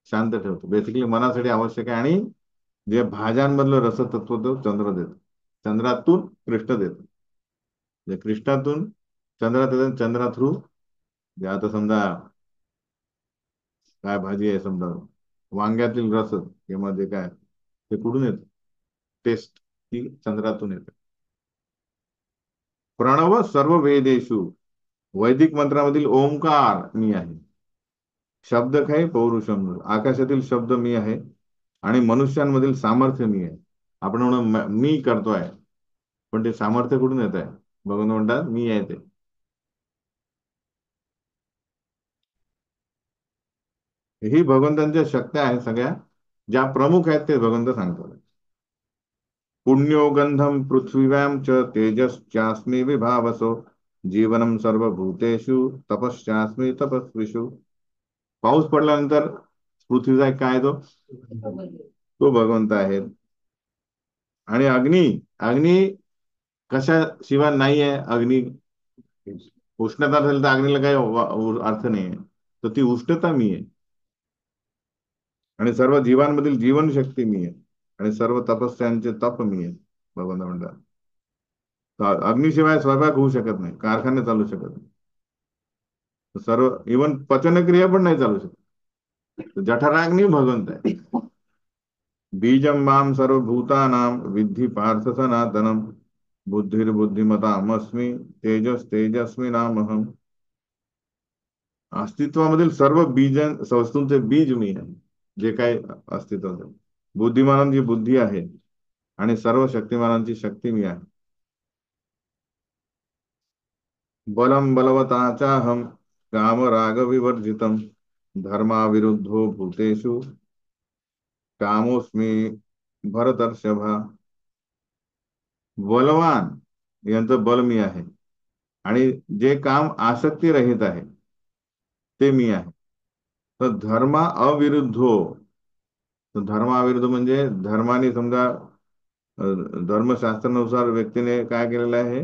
शांत ठेवतो. बेसिकली मनासाठी आवश्यक आहे. आणि जे भाज्यांमधलं रसतत्व तो चंद्र देतो, चंद्रातून कृष्ण देतो. म्हणजे कृष्णातून चंद्रात येतं, चंद्रा थ्रू. जे आता समजा काय भाजी आहे, समजा वांग्यातील रस किंवा जे काय, ते कुठून येतं, टेस्ट ती चंद्रातून येते. प्रणव सर्व वेदेषु, वैदिक मंत्रामधील ओंकार मी आहे. शब्द काय, पौरुषम, आकाशातील शब्द मी आहे. आणि मनुष्यांमधील सामर्थ्य मी आहे. आपण म्हणून मी करतोय, पण ते सामर्थ्य कुठून येत आहे, भगवान म्हणतात मी आहे ते. ही भगवंतांच्या शक्त्या आहेत सगळ्या, ज्या प्रमुख आहेत ते भगवंत सांगतात. पुण्यो गंधम पृथ्वीव्यां च तेजश्चास्मि विभावसो जीवनम सर्वभूतेषु तपश्चास्मि तपस्विषु. पाऊस पडल्यानंतर पृथ्वीचा एक काय तो भगवंत आहे. आणि अग्नी, अग्नी कशाशिवाय नाही आहे. अग्नी उष्णता असेल तर अग्नीला काही अर्थ नाही आहे, तर ती उष्णता मी आहे. आणि सर्व जीवांमधील जीवनशक्ती मी आहे. आणि सर्व तपस्यांचे तप मी आहे, भगवंत म्हणतात. तर अग्नीशिवाय स्वयंपाक होऊ शकत नाही, कारखाने चालू शकत नाही, सर्व इवन पचनक्रिया पण नाही चालू शकत. तर जठराग्नी भगवंत आहे. बीजम माम सर्वभूतानां विद्धि पार्थ सनातनम बुद्धिर्बुद्धिमतामस्मि तेजस तेजस्मी नामहम. अस्तित्वामधील सर्व बीज वस्तूंचे बीज मी आहे, जे काही अस्तित्वात आहे. बुद्धिमानांची बुद्धी आहे आणि सर्व शक्तिमानांची शक्ती मी आहे. बलम बलवताचाहम काम राग विवर्जितम धर्माविरुद्धो भूतेषु कामोस्मी भरतर्षभा. बलवान यांचं बल मी आहे. आणि जे काम आसक्ती रहित आहे ते मी आहे. तर धर्मा अविरुद्धो, तर धर्माविरुद्ध म्हणजे धर्माने समजा धर्मशास्त्रानुसार व्यक्तीने काय केलेलं आहे,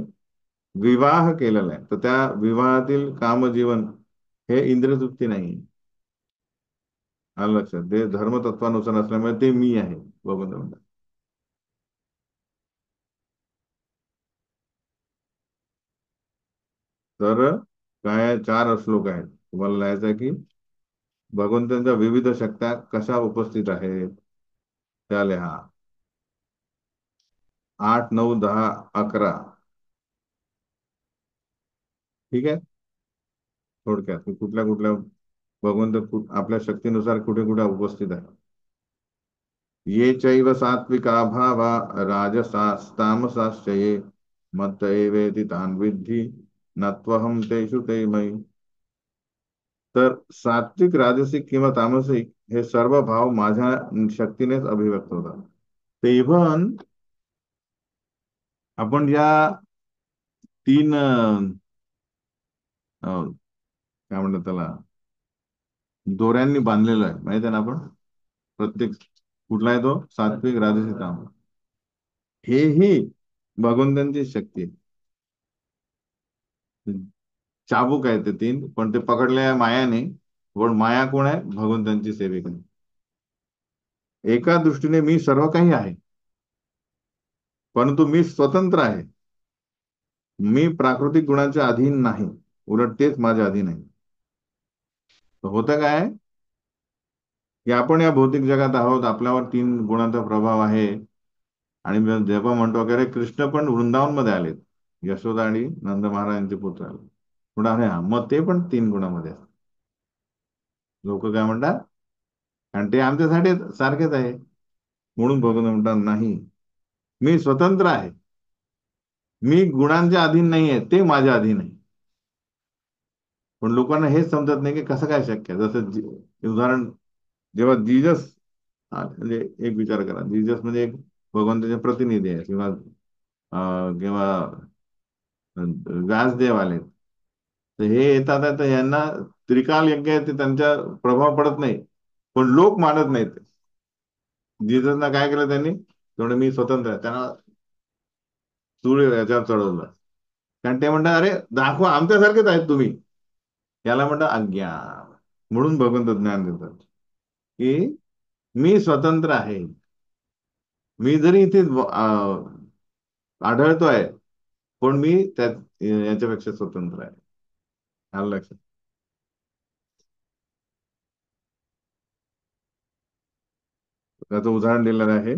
विवाह केलेला आहे, तर त्या विवाहातील कामजीवन हे इंद्रियतृप्ती नाही. आलं लक्षात, ते धर्मतत्वानुसार असल्यामुळे ते मी आहे, बघून म्हणतात. तर काय 4 श्लोक आहेत, तुम्हाला लिहायचं आहे की भगवंतांच्या विविध शक्त्या कशा उपस्थित आहेत त्या लिहा. 8, 9, 10, 11. ठीक आहे. थोडक्यात की कुठल्या कुठल्या भगवंत आपल्या शक्तीनुसार कुठे कुठे उपस्थित आहे. ये चैव सात्विका भावा राजसास्तामसाश्च ये मत्त एवेति तान् विद्धि नत्वहं तेषु ते मयि. तर सात्विक, राजसिक किंवा तामसिक हे सर्व भाव माझ्या शक्तीनेच अभिव्यक्त होतात. ते इव्हन आपण या 3 काय म्हणतात त्याला, दोऱ्यांनी बांधलेलं आहे माहिती आहे ना आपण. प्रत्येक कुठला आहे तो, सात्विक, राजसिक, तामसिक. हेही भगवंतांची शक्ती आहे. चाबूक आहे ते 3, पण ते पकडले आहे मायाने. पण माया कोण आहे? भगवंतांची सेविक आहे. एका दृष्टीने मी सर्व काही आहे, परंतु मी स्वतंत्र आहे. मी प्राकृतिक गुणांच्या अधीन नाही, उलट तेच माझ्या अधीन आहे. तर होतं काय की आपण या भौतिक जगात आहोत, आपल्यावर 3 गुणांचा प्रभाव आहे. आणि जेव्हा म्हणतो की अरे कृष्ण पण वृंदावन मध्ये आलेत, यशोदा आणि नंद महाराजांचे पुत्र आले, म्हणून अरे हा, मग ते पण 3 गुणामध्ये आहेत. लोक काय म्हणतात, आणि ते आमच्यासाठी सारखेच आहे. म्हणून भगवान म्हणतात नाही, मी स्वतंत्र आहे. मी गुणांच्या अधीन नाही आहे, ते माझ्या अधीन आहे. पण लोकांना हेच समजत नाही की कसं काय शक्य आहे. जसं उदाहरण, जेव्हा जीजस म्हणजे एक विचार करा, जीजस म्हणजे एक भगवंताचे प्रतिनिधी आहे, किंवा व्यासदेव आले, तर हे येतात आहे, तर यांना त्रिकाल यज्ञ आहे ते त्यांच्या प्रभाव पडत नाही. पण लोक मानत नाहीत. जीजसना काय केलं त्यांनी, तेवढं मी स्वतंत्र आहे, त्यांना सूर्य याच्यावर चढवलं. कारण ते म्हणतात अरे दाखवा आमच्यासारखेच आहेत तुम्ही. याला म्हणतात अज्ञान. म्हणून भगवंत ज्ञान देतात की मी स्वतंत्र आहे. मी जरी इथे आढळतोय, पण मी याच्यापेक्षा स्वतंत्र आहे. आलं लक्षात. त्याचं उदाहरण दिलेलं आहे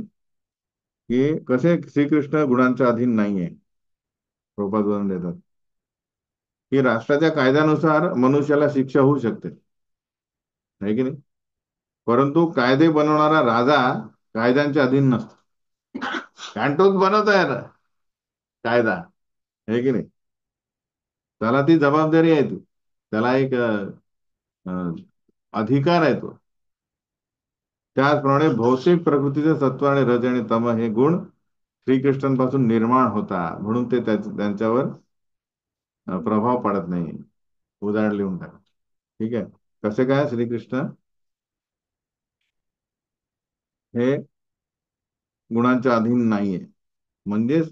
की कसे श्रीकृष्ण गुणांच्या अधीन नाहीये. प्रभुपाद उदाहरण देतात की राष्ट्राच्या कायद्यानुसार मनुष्याला शिक्षा होऊ शकते, आहे की नाही. परंतु कायदे बनवणारा राजा कायद्यांच्या अधीन नसतो. कारण तोच बनवत आहे ना कायदा, आहे की नाही. त्याला ती जबाबदारी आहे, ती त्याला एक अ, अधिकार आहे तो. त्याचप्रमाणे भौतिक प्रकृतीचे सत्व आणि रज आणि तम हे गुण श्रीकृष्णांपासून निर्माण होता, म्हणून ते त्यांच्यावर प्रभाव पडत नाही. उदाहरण लिहून टाका. ठीक आहे. कसे काय श्रीकृष्ण हे गुणांच्या अधीन नाहीये. म्हणजेच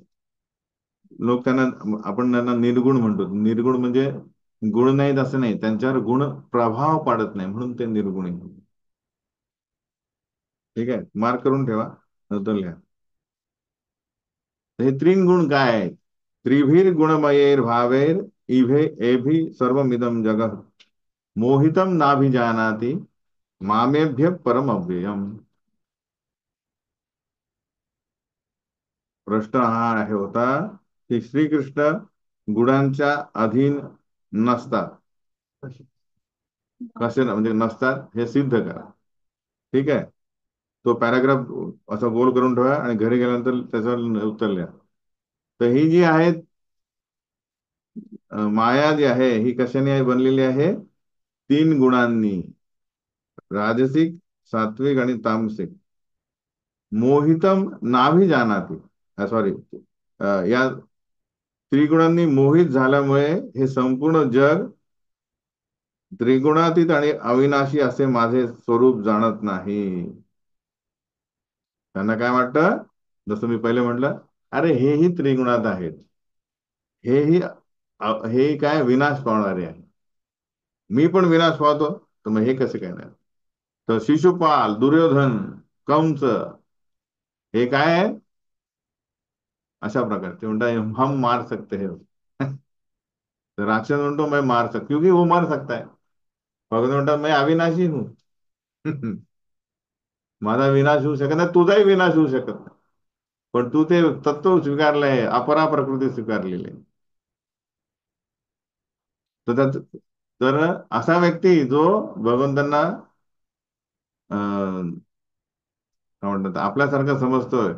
लोक त्यांना, आपण त्यांना निर्गुण म्हणतो. निर्गुण म्हणजे गुण नाहीत असं नाही, त्यांच्यावर गुण प्रभाव पाडत नाही, म्हणून ते निर्गुण आहे. ठीक आहे, मार्क करून ठेवा, नंतर लिहा. हे 3 गुण काय आहेत? त्रिभिर गुणमयेर भावेर इभे एभि सर्वमिदं जगः मोहितम नाभिजानाति मामेभ्य परम अव्ययम. प्रश्न हा आहे होता की श्रीकृष्ण गुणांच्या अधीन नसतात. कसे म्हणजे नसतात हे सिद्ध करा. ठीक आहे. तो पॅराग्राफ असा गोल करून ठेवा आणि घरी गेल्यानंतर त्याच्यावर उत्तर लिहा. तर ही जी आहे माया जी आहे, ही कशाने बनलेली आहे? 3 गुणांनी, राजसिक, सात्विक आणि तामसिक. मोहितम नाभी जानाती, सॉरी, या त्रिगुणांनी मोहित झाल्यामुळे हे संपूर्ण जग त्रिगुणातीत आणि अविनाशी असे माझे स्वरूप जाणत नाही. त्यांना काय वाटतं, जसं मी पहिले म्हटलं, अरे हेही त्रिगुणात आहेत, हेही हे काय विनाश पावणारे आहे. मी पण विनाश पावतो, तर मग हे कसे काय नाही. तर शिशुपाल, दुर्योधन, कंस हे काय आहे, अशा प्रकारचे म्हणतात हम मार सकते हैं. तर राक्षस म्हणतो मैं मार सकता, क्योंकि वो मर सकता है. भगवान म्हणतात मैं अविनाशी हूँ. माझा विनाश होऊ शकत नाही, तुझाही विनाश होऊ शकत नाही. पण तू ते तत्व स्वीकारलंय, अपरा प्रकृती स्वीकारलेली आहे. तर तर असा व्यक्ती जो भगवंतांना काय म्हणतात आपल्यासारखं समजतोय,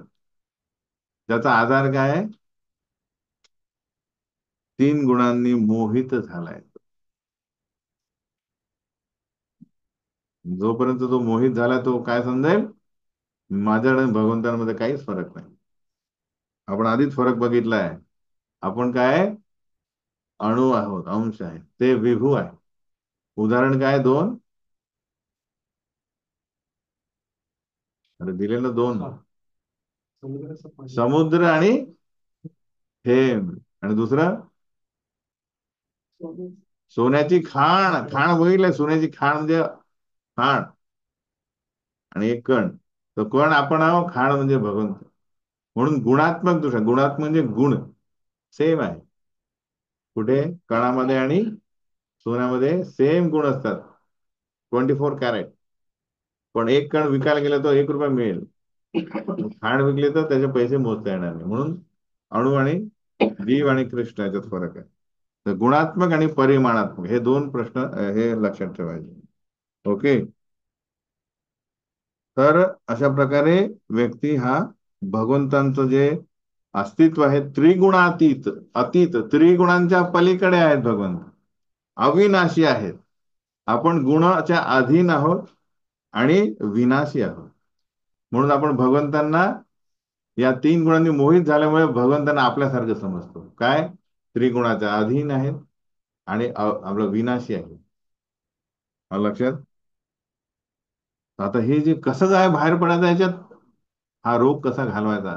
त्याचा आधार काय आहे? तीन गुणांनी मोहित झालाय. जोपर्यंत तो मोहित झाला, तो काय समजेल? माझ्या आणि भगवंतांमध्ये काहीच फरक नाही. आपण आधीच फरक बघितलाय. आपण काय? अणु आहोत, अंश आहे, ते विभू आहे. उदाहरण काय? दोन. अरे दिले ना दोन. समुद्र आणि थेंब. आणि दुसरं सोन्याची खाण. खाण बघितलंय? सोन्याची खाण म्हणजे खाण. आणि एक कण. तो कण आपण आहोत, खाण म्हणजे भगवंत. म्हणून गुणात्मक दृष्टी, गुणात्मक म्हणजे गुण सेम आहे. कुठे? कणामध्ये आणि सोन्यामध्ये सेम गुण असतात. 24 कॅरेट. पण एक कण विकायला गेला तर 1 रुपया मिळेल. खाण विकले तर त्याचे पैसे मोजता येणार नाही. म्हणून अणु आणि जीव आणि कृष्ण याच्यात फरक आहे. तर गुणात्मक आणि परिमाणात्मक हे दोन प्रश्न हे लक्षात ठेवायचे. ओके. तर अशा प्रकारे व्यक्ती हा भगवंतांचं जे अस्तित्व आहे त्रिगुणातीत, अतीत, त्रिगुणांच्या पलीकडे आहेत भगवंत. अविनाशी आहेत. आपण गुणाच्या अधीन आहोत आणि विनाशी आहोत. म्हणून आपण भगवंतांना या तीन गुणांनी मोहित झाल्यामुळे भगवंतांना आपल्यासारखं समजतो. काय? त्रिगुणाच्या अधीन आहेत आणि आपलं विनाशी आहे. आलं लक्षात? आता हे जे कसं काय बाहेर पडायचं याच्यात, हा रोग कसा घालवायचा?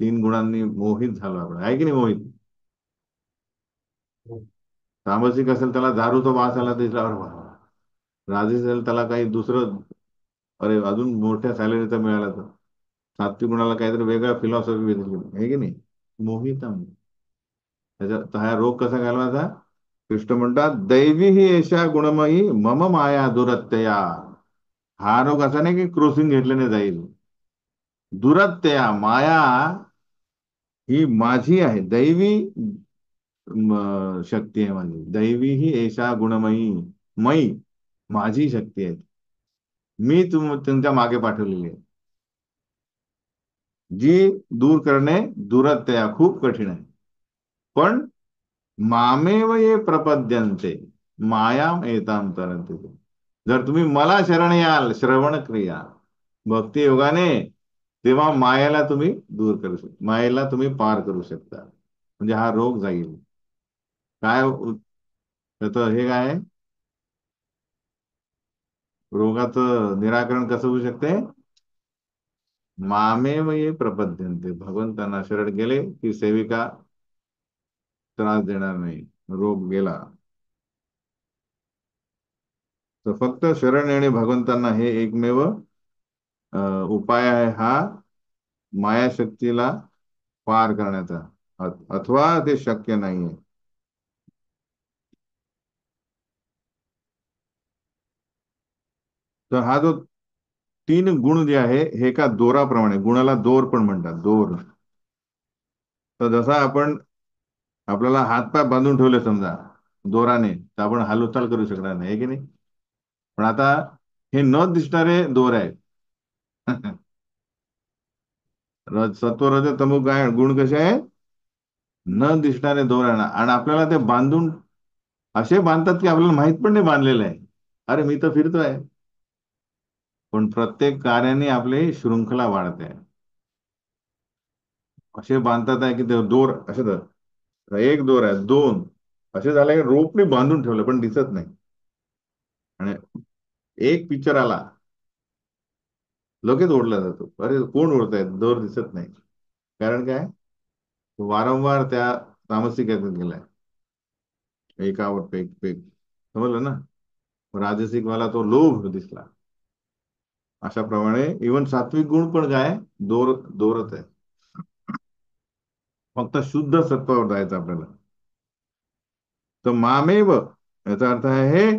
तीन गुणांनी मोहित झालो आपण, आहे की नाही मोहित? तामसिक असेल त्याला दारूचा वास आला त्याला, अरे वा. राजसिक असेल त्याला काही दुसरं, अरे अजून मोठ्या सॅलरीचा मिळाला तर. सात्विक गुणाला काहीतरी वेगळा फिलॉसॉफी भेटली, आहे की नाही? मोहित त्याचा तर हा रोग कसा घालवायचा? कृष्ण म्हणतात दैवी ही एशा गुणमयी मम माया दुरत्यया. हा रोग असा नाही की क्रॉसिंग घेतल्याने जाईल. दुरत्यया, माया ही माझी आहे, दैवी शक्ती आहे माझी. दैवी ही एशा गुणमयी, मयी माझी शक्ती आहे. मी तुमच्या मागे पाठवलेली आहे. जी दूर करणे दुरत्यया खूप कठीण आहे. पण मामेव ये प्रपद्यन्ते मायाम एताम तरंते. जर तुम्ही मला शरण याल, श्रवण क्रिया भक्ती योगाने, तेव्हा मायाला तुम्ही दूर करू शकता, मायेला तुम्ही पार करू शकता. म्हणजे हा रोग जाईल. काय त्याचं हे काय आहे? रोगाचं निराकरण कसं होऊ शकते? मामेव ये प्रपद्यन्ते, भगवंतांना शरण गेले की सेविका त्रास देणार नाही, रोग गेला. तर फक्त शरण येणे भगवंतांना हे एकमेव उपाय आहे हा मायाशक्तीला पार करण्याचा. अथवा ते शक्य नाहीये. तर हा जो तीन गुण जे आहे हे का दोराप्रमाणे, गुणाला दोर पण म्हणतात, दोर. तर जसा आपण आपल्याला हातपाय बांधून ठेवले समजा दोराने, तर आपण हालचाल करू शकणार नाही, आहे की नाही? पण आता हे न दिसणारे दोर आहेत. सत्व रज तमो काय गुण कसे आहेत? न दिसणारे दोर आहे ना, आणि आपल्याला ते बांधून असे बांधतात की आपल्याला माहित पण नाही बांधलेलं आहे. अरे मी तर फिरतोय. पण प्रत्येक कार्याने आपली शृंखला वाढते. असे बांधतात आहे की ते दोर असे एक दोर आहे, दोन असे झाले की रोपने बांधून ठेवलं पण दिसत नाही. आणि एक पिक्चर आला लगेच ओढला जातो. अरे कोण ओढताय? दोर दिसत नाही. कारण काय? तो वारंवार त्या तामसिक याच्यात गेलाय, एकावर पेक पेक. समजलं ना? राजसिक वाला तो लोभ दिसला. अशा प्रमाणे इवन सात्विक गुण पण काय? दोरच आहे. फक्त शुद्ध सत्वावर जायचं आपल्याला. तर मामेव याचा अर्थ आहे हे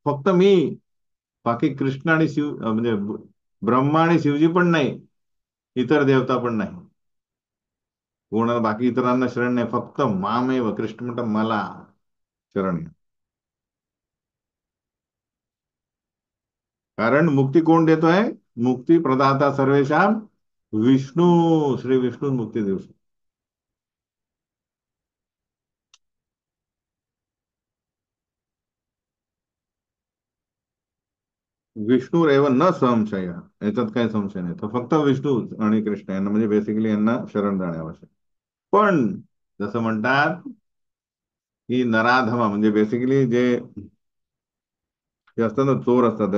फक्त मी, बाकी कृष्ण आणि शिव म्हणजे ब्रह्मा आणि शिवजी पण नाही, इतर देवता पण नाही, कोणाला बाकी इतरांना शरण नाही, फक्त मामेव, कृष्ण म्हणतात मला शरण आहे. कारण मुक्ती कोण देतोय? मुक्ती प्रदाता सर्वेशाम विष्णू, श्री विष्णू मुक्ती देऊ शकतो. विष्णू एव न संशय, याच्यात काही संशय नाही, तर फक्त विष्णू आणि कृष्ण यांना म्हणजे बेसिकली यांना शरण जाणे आवश्यक. पण जसं म्हणतात की नराधमा म्हणजे बेसिकली जे जे असतात ना, चोर असतात,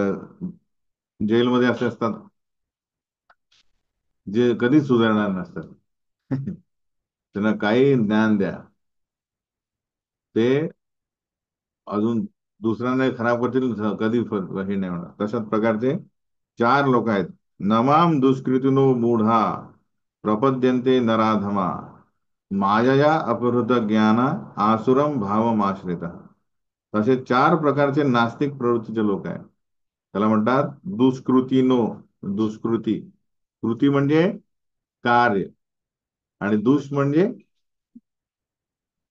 जेलमध्ये असे असतात जे कधीच सुधारणार नसतात. त्यांना काही ज्ञान द्या, ते अजून दुसऱ्यांना खराब करतील, कधी हे नाही होणार. तशाच प्रकारचे चार लोक आहेत. नमाम दुष्कृतिनो मूढा प्रपद्यन्ते नराधमा मायया अपहृत ज्ञान आसुरम भावमाश्रिता. असे चार प्रकारचे नास्तिक प्रवृत्तीचे लोक आहेत. त्याला म्हणतात दुष्कृतीनो. दुष्कृती, कृती म्हणजे कार्य, आणि दुष म्हणजे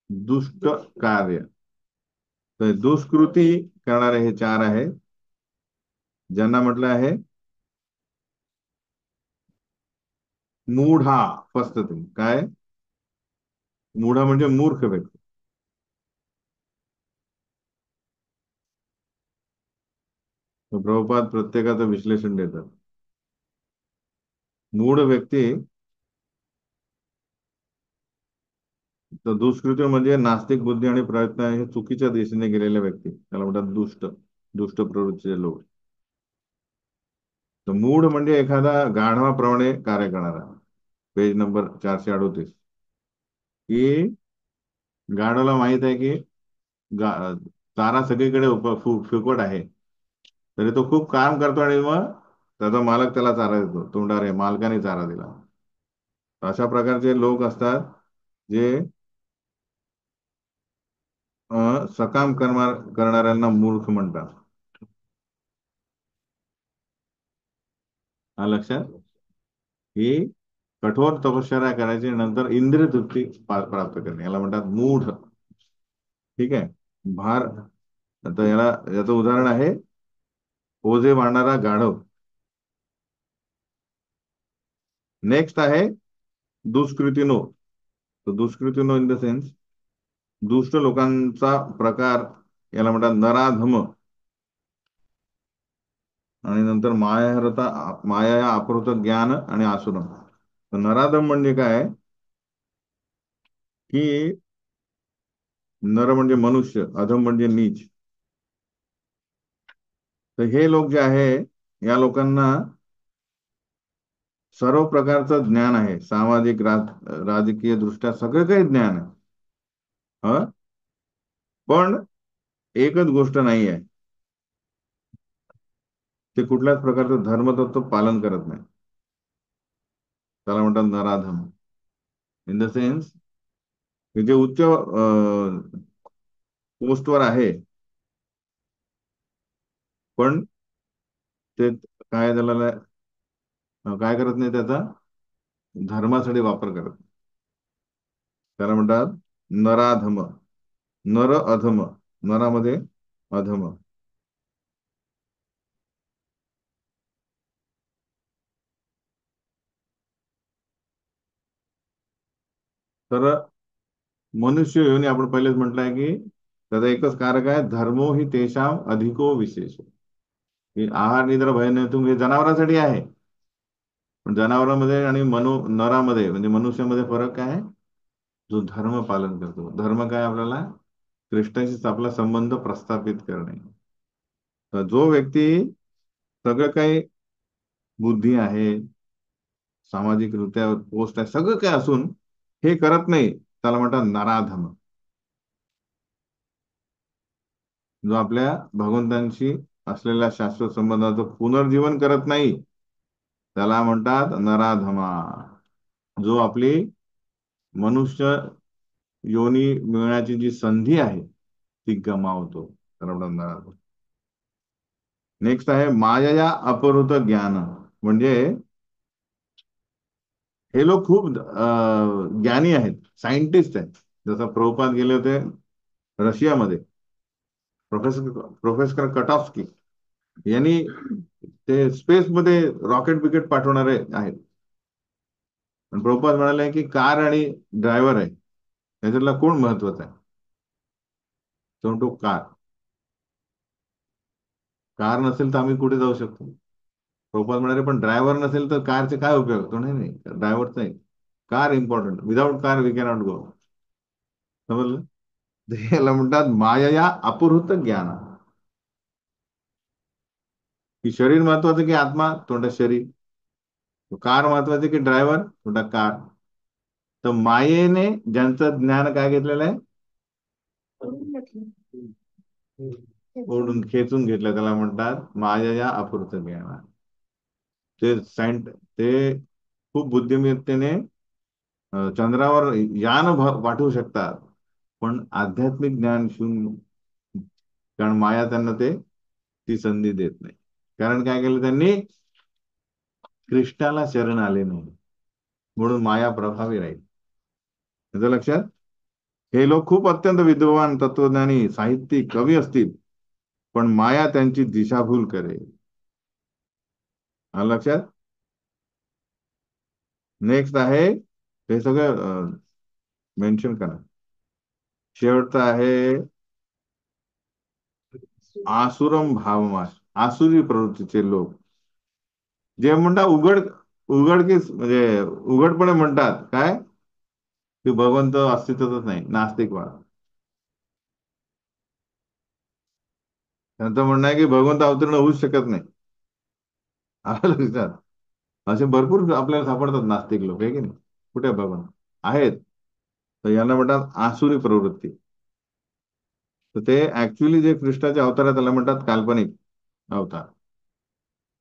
दुष्ट कार्य. तर दुष्कृती करणारे हे चार आहेत, ज्यांना म्हटलं आहे मूढा. फर्स्ट थिंग काय? मूढा म्हणजे मूर्ख व्यक्ती. तर प्रभुपाद प्रत्येकाचं विश्लेषण देतात. मूढ व्यक्ती, तर दुष्कृत्य म्हणजे नास्तिक बुद्धी आणि प्रयत्न हे चुकीच्या दिशेने गेलेल्या व्यक्ती, त्याला म्हणतात दुष्ट, दुष्ट प्रवृत्तीचे लोक. तर मूढ म्हणजे एखादा गाढवाप्रमाणे कार्य करणारा. पेज नंबर 438, की गाढवाला माहित आहे की गा चारा सगळीकडे फुकट आहे, तरी तो खूप काम करतो आणि मग त्याचा मालक त्याला चारा देतो, तोंडारे मालकाने चारा दिला. अशा प्रकारचे लोक असतात जे सकाम करणाऱ्यांना मूर्ख म्हणतात. हा लक्षात, ही कठोर तपश्चर्या करायची नंतर इंद्रिय तृप्ती प्राप्त करणे, याला म्हणतात मूढ. ठीक आहे. भार, आता याला, याचं उदाहरण आहे ओझे वाढणारा गाढव. नेक्स्ट आहे दुष्कृतीनो. तर दुष्कृतीनो इन द सेन्स दुष्ट लोकांचा प्रकार, याला म्हणतात नराधम. आणि नंतर माया या अपहृत ज्ञान आणि आसुरम. तर नराधम म्हणजे काय? की नर म्हणजे मनुष्य, अधम म्हणजे नीच. तर हे लोक जे आहे, या लोकांना सर्व प्रकारचं ज्ञान आहे, सामाजिक राजकीय दृष्ट्या सगळं काही ज्ञान आहे. हं? पण एकच गोष्ट नाही आहे, ते कुठल्याच प्रकारचं धर्मतत्व पालन करत नाही. त्याला म्हणतात नराधम. इन द सेन्स जे उच्च पोस्टवर आहे, पण ते काय त्याला काय करत नाही, त्याचा धर्मासाठी वापर करत नाही. त्याला म्हणतात नराधम. नर अधम, नरामध्ये अधम. तर मनुष्य योनी आपण पहिलेच म्हटलंय की त्याचा एकच कारक आहे, धर्मो ही तेषाम अधिको विशेष. की आहार निद्रा भय नाही तुम्ही, हे जनावरांसाठी आहे. पण जनावरांमध्ये आणि नरामध्ये म्हणजे मनुष्यामध्ये फरक काय आहे? जो धर्म पालन करतो. धर्म काय? आपल्याला कृष्णाशी आपला संबंध प्रस्थापित करणे. तर जो व्यक्ती सगळं काही बुद्धी आहे, सामाजिकरित्या पोस्ट आहे, सगळं काय असून हे करत नाही, त्याला म्हणतात नराधम. जो आपल्या भगवंतांशी असलेल्या शाश्वत संबंधाचं पुनर्जीवन करत नाही, त्याला म्हणतात नराधमा. जो आपली मनुष्य योनी मिळण्याची जी संधी आहे ती गमावतो. नेक्स्ट आहे मायया अपहृत ज्ञान. म्हणजे हे लोक खूप ज्ञानी आहेत, सायंटिस्ट आहेत. जसं प्रभुपाद गेले होते रशियामध्ये, प्रोफेसर कटॉफ्स्की यांनी ते स्पेस मध्ये रॉकेट बिकेट पाठवणारे आहेत. पण प्रभुपाद म्हणाले की कार आणि ड्रायव्हर आहे, याच्यातला कोण महत्वाचा आहे? तो म्हणतो कार. कार नसेल तर आम्ही कुठे जाऊ शकतो? प्रभुपाद म्हणाले पण ड्रायव्हर नसेल तर कारचे काय उपयोग? तो नाही नाही, ड्रायव्हरच नाही, car important, without car we cannot go. समजलं? याला म्हणतात मायया अपहृत ज्ञान. की शरीर महत्वाचं की आत्मा? तोंडा शरीर. कार महत्वाचे की ड्रायव्हर? तोंडा कार. तर मायेने ज्यांचं ज्ञान काय घेतलेलं आहे, ओढून खेचून घेतलं, त्याला म्हणतात मायया अपहृत ज्ञान. ते खूप बुद्धिमत्तेने चंद्रावर यान पाठवू शकतात, पण आध्यात्मिक ज्ञान शून्य. कारण माया त्यांना ती संधी देत नाही. कारण काय केलं त्यांनी? कृष्णाला शरण आले नाही, म्हणून माया प्रभावी राहील. त्याचं लक्षात? हे लोक खूप अत्यंत विद्वान तत्वज्ञानी साहित्यिक कवी असतील, पण माया त्यांची दिशाभूल करेल. आलं लक्षात? नेक्स्ट आहे, हे सगळं मेन्शन करा. शेवटचं आहे आसुरम भावमास. आसुरी प्रवृत्तीचे लोक जे म्हणतात उघडकीस म्हणजे उघडपणे म्हणतात काय की भगवंत अस्तित्वच नाही, नास्तिकवाद. त्यांचं म्हणणं आहे की भगवंत अवतीर्ण होऊच शकत नाही. आलं लक्षात? असे भरपूर आपल्याला सापडतात नास्तिक लोक, आहे की नाही? कुठे आहे भगवंत? आहेत. तर यांना म्हणतात आसुरी प्रवृत्ती. तर ते ऍक्च्युली जे कृष्णाचे अवतार आहे त्याला म्हणतात काल्पनिक अवतार.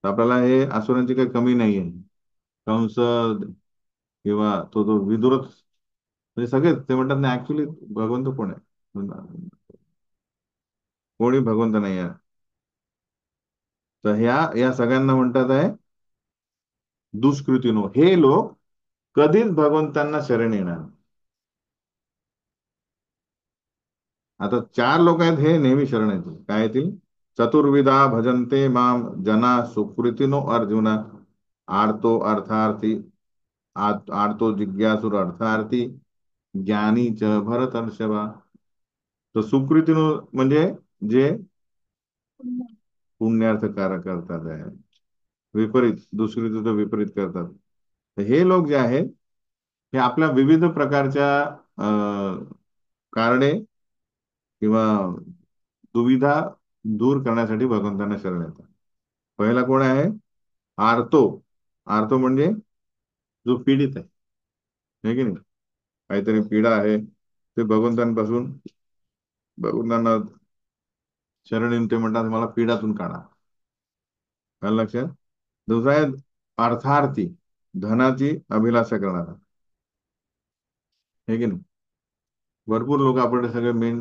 तर आपल्याला हे असुरांची काही कमी नाही आहे. कंस किंवा तो विदुरच, म्हणजे सगळेच ते म्हणतात नाही ऍक्च्युली भगवंत कोण आहे? कोणी भगवंत नाही आहे. तर या सगळ्यांना म्हणतात आहे दुष्कृतीनो. हे लोक कधीच भगवंतांना शरण येणार नाही. आता चार लोक आहेत हे नेहमी शरण येतील. काय येतील? चतुर्विधा भजन्ते माम जना सुकृतिनो अर्जुन. आर्तो अर्थार्थी, आर्तो जिज्ञासुर अर्थार्थी, ज्ञानी च भरतर्षभा. तर सुकृतीनो म्हणजे जे पुण्यार्थ कार्य करतात आहे, विपरीत दुष्कृतीचं विपरीत करतात. तर हे लोक जे आहेत हे आपल्या विविध प्रकारच्या कारणे किंवा दुविधा दूर करण्यासाठी भगवंतांना शरण येतात. पहिला कोण आहे? आर्तो. आर्तो म्हणजे जो पीडित आहे, है की नाही? काहीतरी पीडा आहे, ते भगवंतांना शरण येऊन ते म्हणतात मला पीडातून काढा. काय लक्षात? दुसरा आहे अर्थार्थी, धनाची अभिलाषा करणारा, हे की नाही? भरपूर लोक आपले सगळे मेन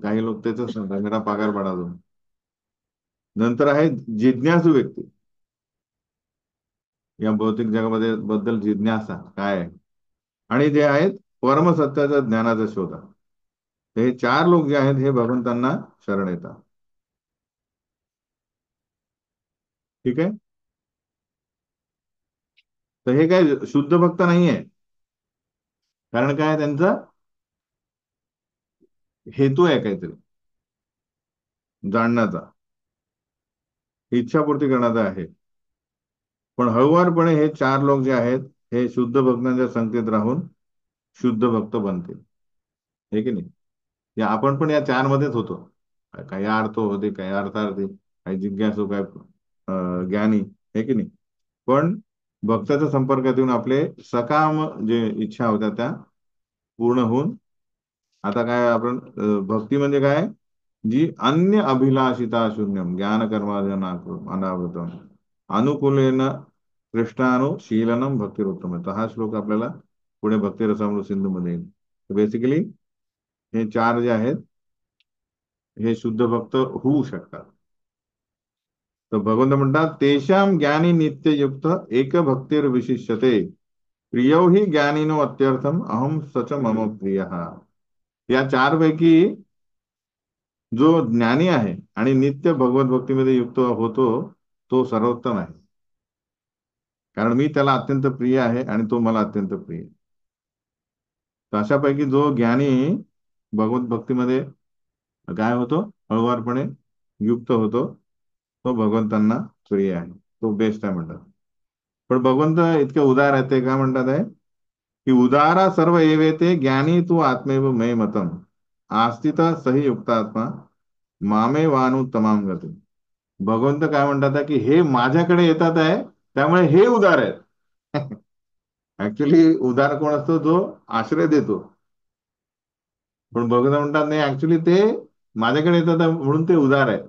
काही लोक त्याच सांगतात मेरा पगार वाढा दो. नंतर आहे जिज्ञासू व्यक्ती. या भौतिक जगामध्ये बद्दल जिज्ञासा काय आहे. आणि जे आहेत परमसत्याच्या ज्ञानाचा शोध. हे चार लोक जे आहेत हे भगवंतांना शरण येतात. ठीक आहे? तर हे काय शुद्ध भक्त नाही आहे. कारण काय? त्यांचा हेतू आहे काहीतरी जाणण्याचा, इच्छापूर्ती करण्याचा आहे. पण हळुवारपणे हे चार लोक जे आहेत हे शुद्ध भक्तांच्या संगतीत राहून शुद्ध भक्त बनतील. हे की नाही? आपण पण या चार मध्येच होतो. काही अर्थ होते, काही अर्थार्थी, काही जिज्ञासू, काय ज्ञानी, हे की नाही? पण भक्ताच्या संपर्कात येऊन आपले सकाम जे इच्छा होत्या त्या पूर्ण होऊन, आता काय आपण भक्ती म्हणजे काय? जी अन्य अभिलाषिता शून्यम ज्ञान कर्मार्जन अनावृतम अनुकूलेन कृष्णानुशीलनम भक्तिरुत्तम. तर हा श्लोक आपल्याला पुढे भक्ती रसामृत सिंधू मध्ये येईल. बेसिकली हे चार जे आहेत हे शुद्ध भक्त होऊ शकतात. तर भगवंत म्हणतात तेषाम ज्ञानी नित्ययुक्त एक भक्तीर विशिष्यते प्रियो ही ज्ञानीनो अत्यर्थम अहम सच मम प्रिय. या चार पैकी जो ज्ञानी आहे आणि नित्य भगवत भक्तीमध्ये युक्त होतो तो सर्वोत्तम आहे, कारण मी त्याला अत्यंत प्रिय आहे आणि तो मला अत्यंत प्रिय आहे. तर अशापैकी जो ज्ञानी भगवत भक्तीमध्ये काय होतो, हळुवारपणे युक्त होतो, तो भगवंतांना प्रिय आहे, तो बेस्ट आहे म्हणतात. पण भगवंत इतके उदार आहेत, ते काय म्हणतात आहे की उदारा सर्व एवेते ज्ञानी तू आत्मेव मे मतम आस्थित सही युक्तात्मा मामे वानु तमाम गती. भगवंत काय म्हणतात आहे की हे माझ्याकडे येतात आहे, त्यामुळे हे उदार आहेत. ऍक्च्युली उदार कोण असतो, जो आश्रय देतो. पण भगवंत म्हणतात नाही, ऍक्च्युली ते माझ्याकडे येतात आहे म्हणून ते उदार आहेत.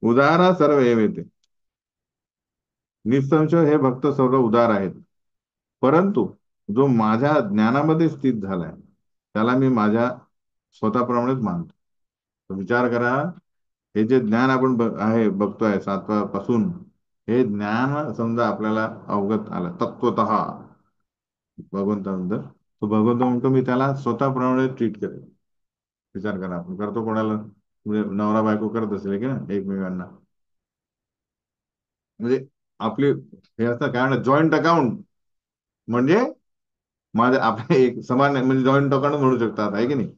उदारा सर्व एवेते, निसंशय हे भक्त सर्व उदार आहेत. परंतु जो माझ्या ज्ञानामध्ये स्थित झालाय त्याला मी माझ्या स्वतःप्रमाणेच मानतो. तर विचार करा, हे जे ज्ञान आपण आहे बघतोय सातव्यापासून, हे ज्ञान समजा आपल्याला अवगत आलं तत्वतः भगवंतानंतर, तो भगवंत म्हणतो मी त्याला स्वतःप्रमाणे ट्रीट करेल. विचार करा, आपण करतो कोणाला, म्हणजे नवरा बायको करत असेल की ना एकमेकांना, म्हणजे आपली हे असतं काय म्हणतात जॉईंट अकाउंट, म्हणजे माझे आपले एक समान म्हणजे जॉईंट अकाउंट म्हणू शकतात आहे की नाही.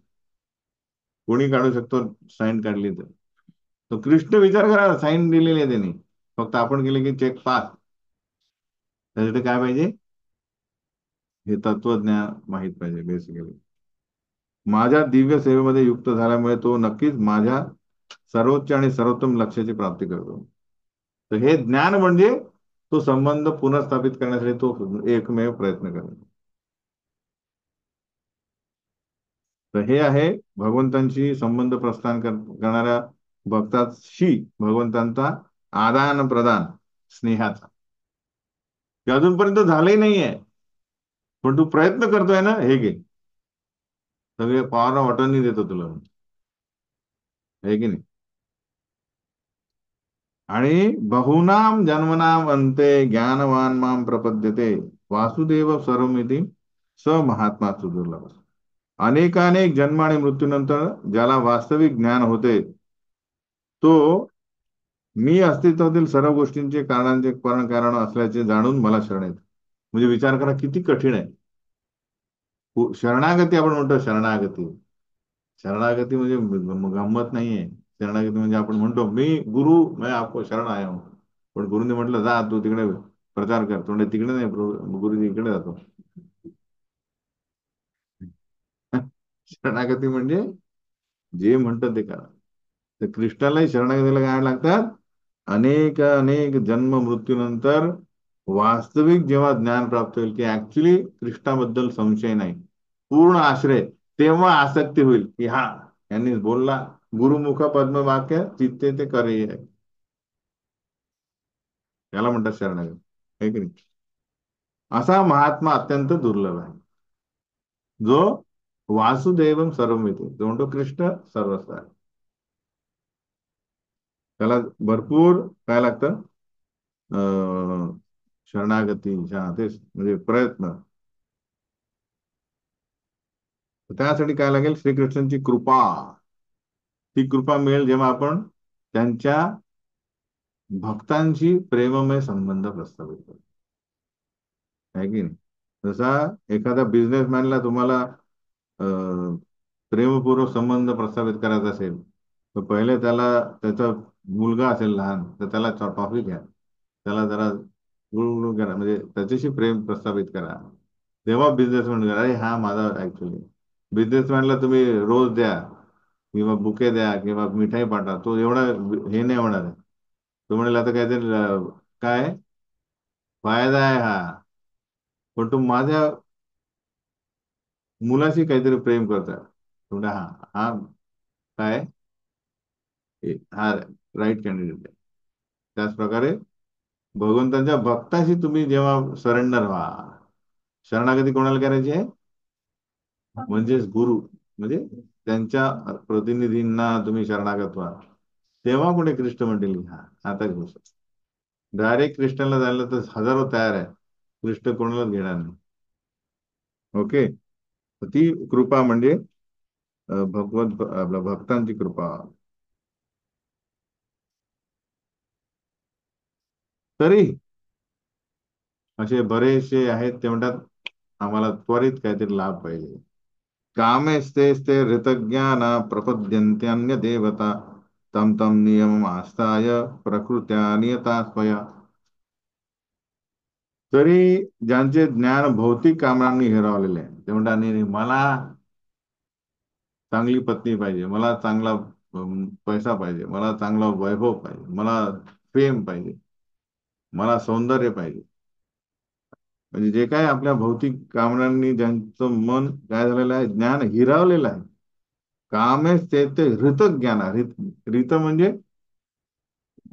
कोणी काढू शकतो साईन काढली तर. तो कृष्ण विचार करा, साईन दिलेली आहे त्यांनी, फक्त आपण केले की चेक पास. त्यासाठी काय पाहिजे, हे तत्वज्ञान माहित पाहिजे बेसिकली. माझ्या दिव्य सेवेमध्ये युक्त झाल्यामुळे तो नक्कीच माझ्या सर्वोच्च आणि सर्वोत्तम लक्ष्याची प्राप्ती करतो. तर हे ज्ञान म्हणजे तो संबंध पुनर्स्थापित करण्यासाठी तो एकमेव प्रयत्न करतो. तर हे आहे भगवंतांशी संबंध प्रस्थान करणाऱ्या भक्ताशी भगवंतांचा आदान प्रदान स्नेहाचा. ते अजूनपर्यंत झालंही नाहीये, पण तू प्रयत्न करतोय ना, हे घे, सगळे पॉवर ऑफ अटर्नी देतो तुला, आहे की नाही. आणि बहुनाम जन्मनाम अंते ज्ञानवान माम प्रपद्यते वासुदेव सर्वमिती स महात्मा सुदुर्लभ. अनेकानेक जन्म आणि मृत्यूनंतर ज्याला वास्तविक ज्ञान होते, तो मी अस्तित्वातील सर्व गोष्टींचे कारणांचे कारण कारण असल्याचे जाणून मला शरण येते. म्हणजे विचार करा किती कठीण आहे. शरणागती आपण म्हणतो, शरणागती, शरणागती म्हणजे गंमत नाहीये. शरणागती म्हणजे आपण म्हणतो मी गुरु मैं आपको शरण आया हूं, पण गुरुने म्हटलं जा तू तिकडे प्रचार कर, तो तिकडे नाही, गुरुजी इकडे जातो. शरणागती म्हणजे जे म्हणतं ते करा. तर कृष्णालाही शरणागतीला काय लागतात, अनेक अनेक जन्म मृत्यूनंतर वास्तविक जेव्हा ज्ञान प्राप्त होईल की ऍक्च्युली कृष्णाबद्दल संशय नाही, पूर्ण आश्रय, तेव्हा आसक्ती होईल की हा यांनी बोलला, गुरुमुख पद्म वाक्य चित्ते ते करे, याला म्हणतात शरणागती, है की नाही. असा महात्मा अत्यंत दुर्लभ आहे, जो वासुदेवम सर्वमिती, जो म्हणतो कृष्ण सर्वस्व आहे. त्याला भरपूर काय लागतं, शरणागती, तेच म्हणजे प्रयत्न. त्यासाठी काय लागेल, श्रीकृष्णांची कृपा. ती कृपा मिळेल जेव्हा आपण त्यांच्या भक्तांशी प्रेममय संबंध प्रस्थापित करू, आहे की नाही. जसा एखाद्या बिझनेसमॅनला तुम्हाला प्रेमपूर्वक संबंध प्रस्थापित करायचा असेल, तर पहिले त्याला, त्याचा मुलगा असेल लहान तर त्याला टॉफी घ्या, त्याला जरा गुळगुळ करा, म्हणजे त्याच्याशी प्रेम प्रस्थापित करा, तेव्हा बिझनेसमॅन करा अरे हा माझा ऍक्च्युली. बिझनेसमॅनला तुम्ही रोज द्या किंवा बुके द्या किंवा मिठाई पाठवा, तो एवढा हे नाही होणार आहे. तो म्हणेल आता काहीतरी काय फायदा आहे हा, पण तो माझ्या मुलाशी काहीतरी प्रेम करतोय, म्हणजे हा हा काय हा राईट कॅन्डिडेट आहे. त्याचप्रकारे भगवंतांच्या भक्ताशी तुम्ही जेव्हा सरेंडर व्हा, शरणागती कोणाला करायची आहे, म्हणजेच गुरु, म्हणजे त्यांच्या प्रतिनिधींना तुम्ही शरणागत व्हा. तेव्हा कुठे कृष्ण म्हणतील हा आता गोष्ट. डायरेक्ट कृष्णाला जायला तर हजारो तयार आहे, कृष्ण कोणालाच घेणार नाही. ओके. तर ती कृपा म्हणजे भगवत आपल्या भक्तांची कृपा. तरी असे बरेचसे आहेत ते म्हणतात आम्हाला त्वरित काहीतरी लाभ पाहिजे. कामेस्ते ऋतज्ञाना प्रपद्यन्त्यान्य देवता तम तम नियम आस्थाय प्रकृत्या नियता स्वया. तरी ज्यांचे ज्ञान भौतिक कामांनी हिरावलेले आहे ते म्हणतात नाही नाही, मला चांगली पत्नी पाहिजे, मला चांगला पैसा पाहिजे, मला चांगला वैभव पाहिजे, मला फेम पाहिजे, मला सौंदर्य पाहिजे. म्हणजे जे काय आपल्या भौतिक कामनांनी ज्यांचं मन काय झालेलं आहे, ज्ञान हिरावलेलं आहे. कामेच ते हृत ज्ञान हृत म्हणजे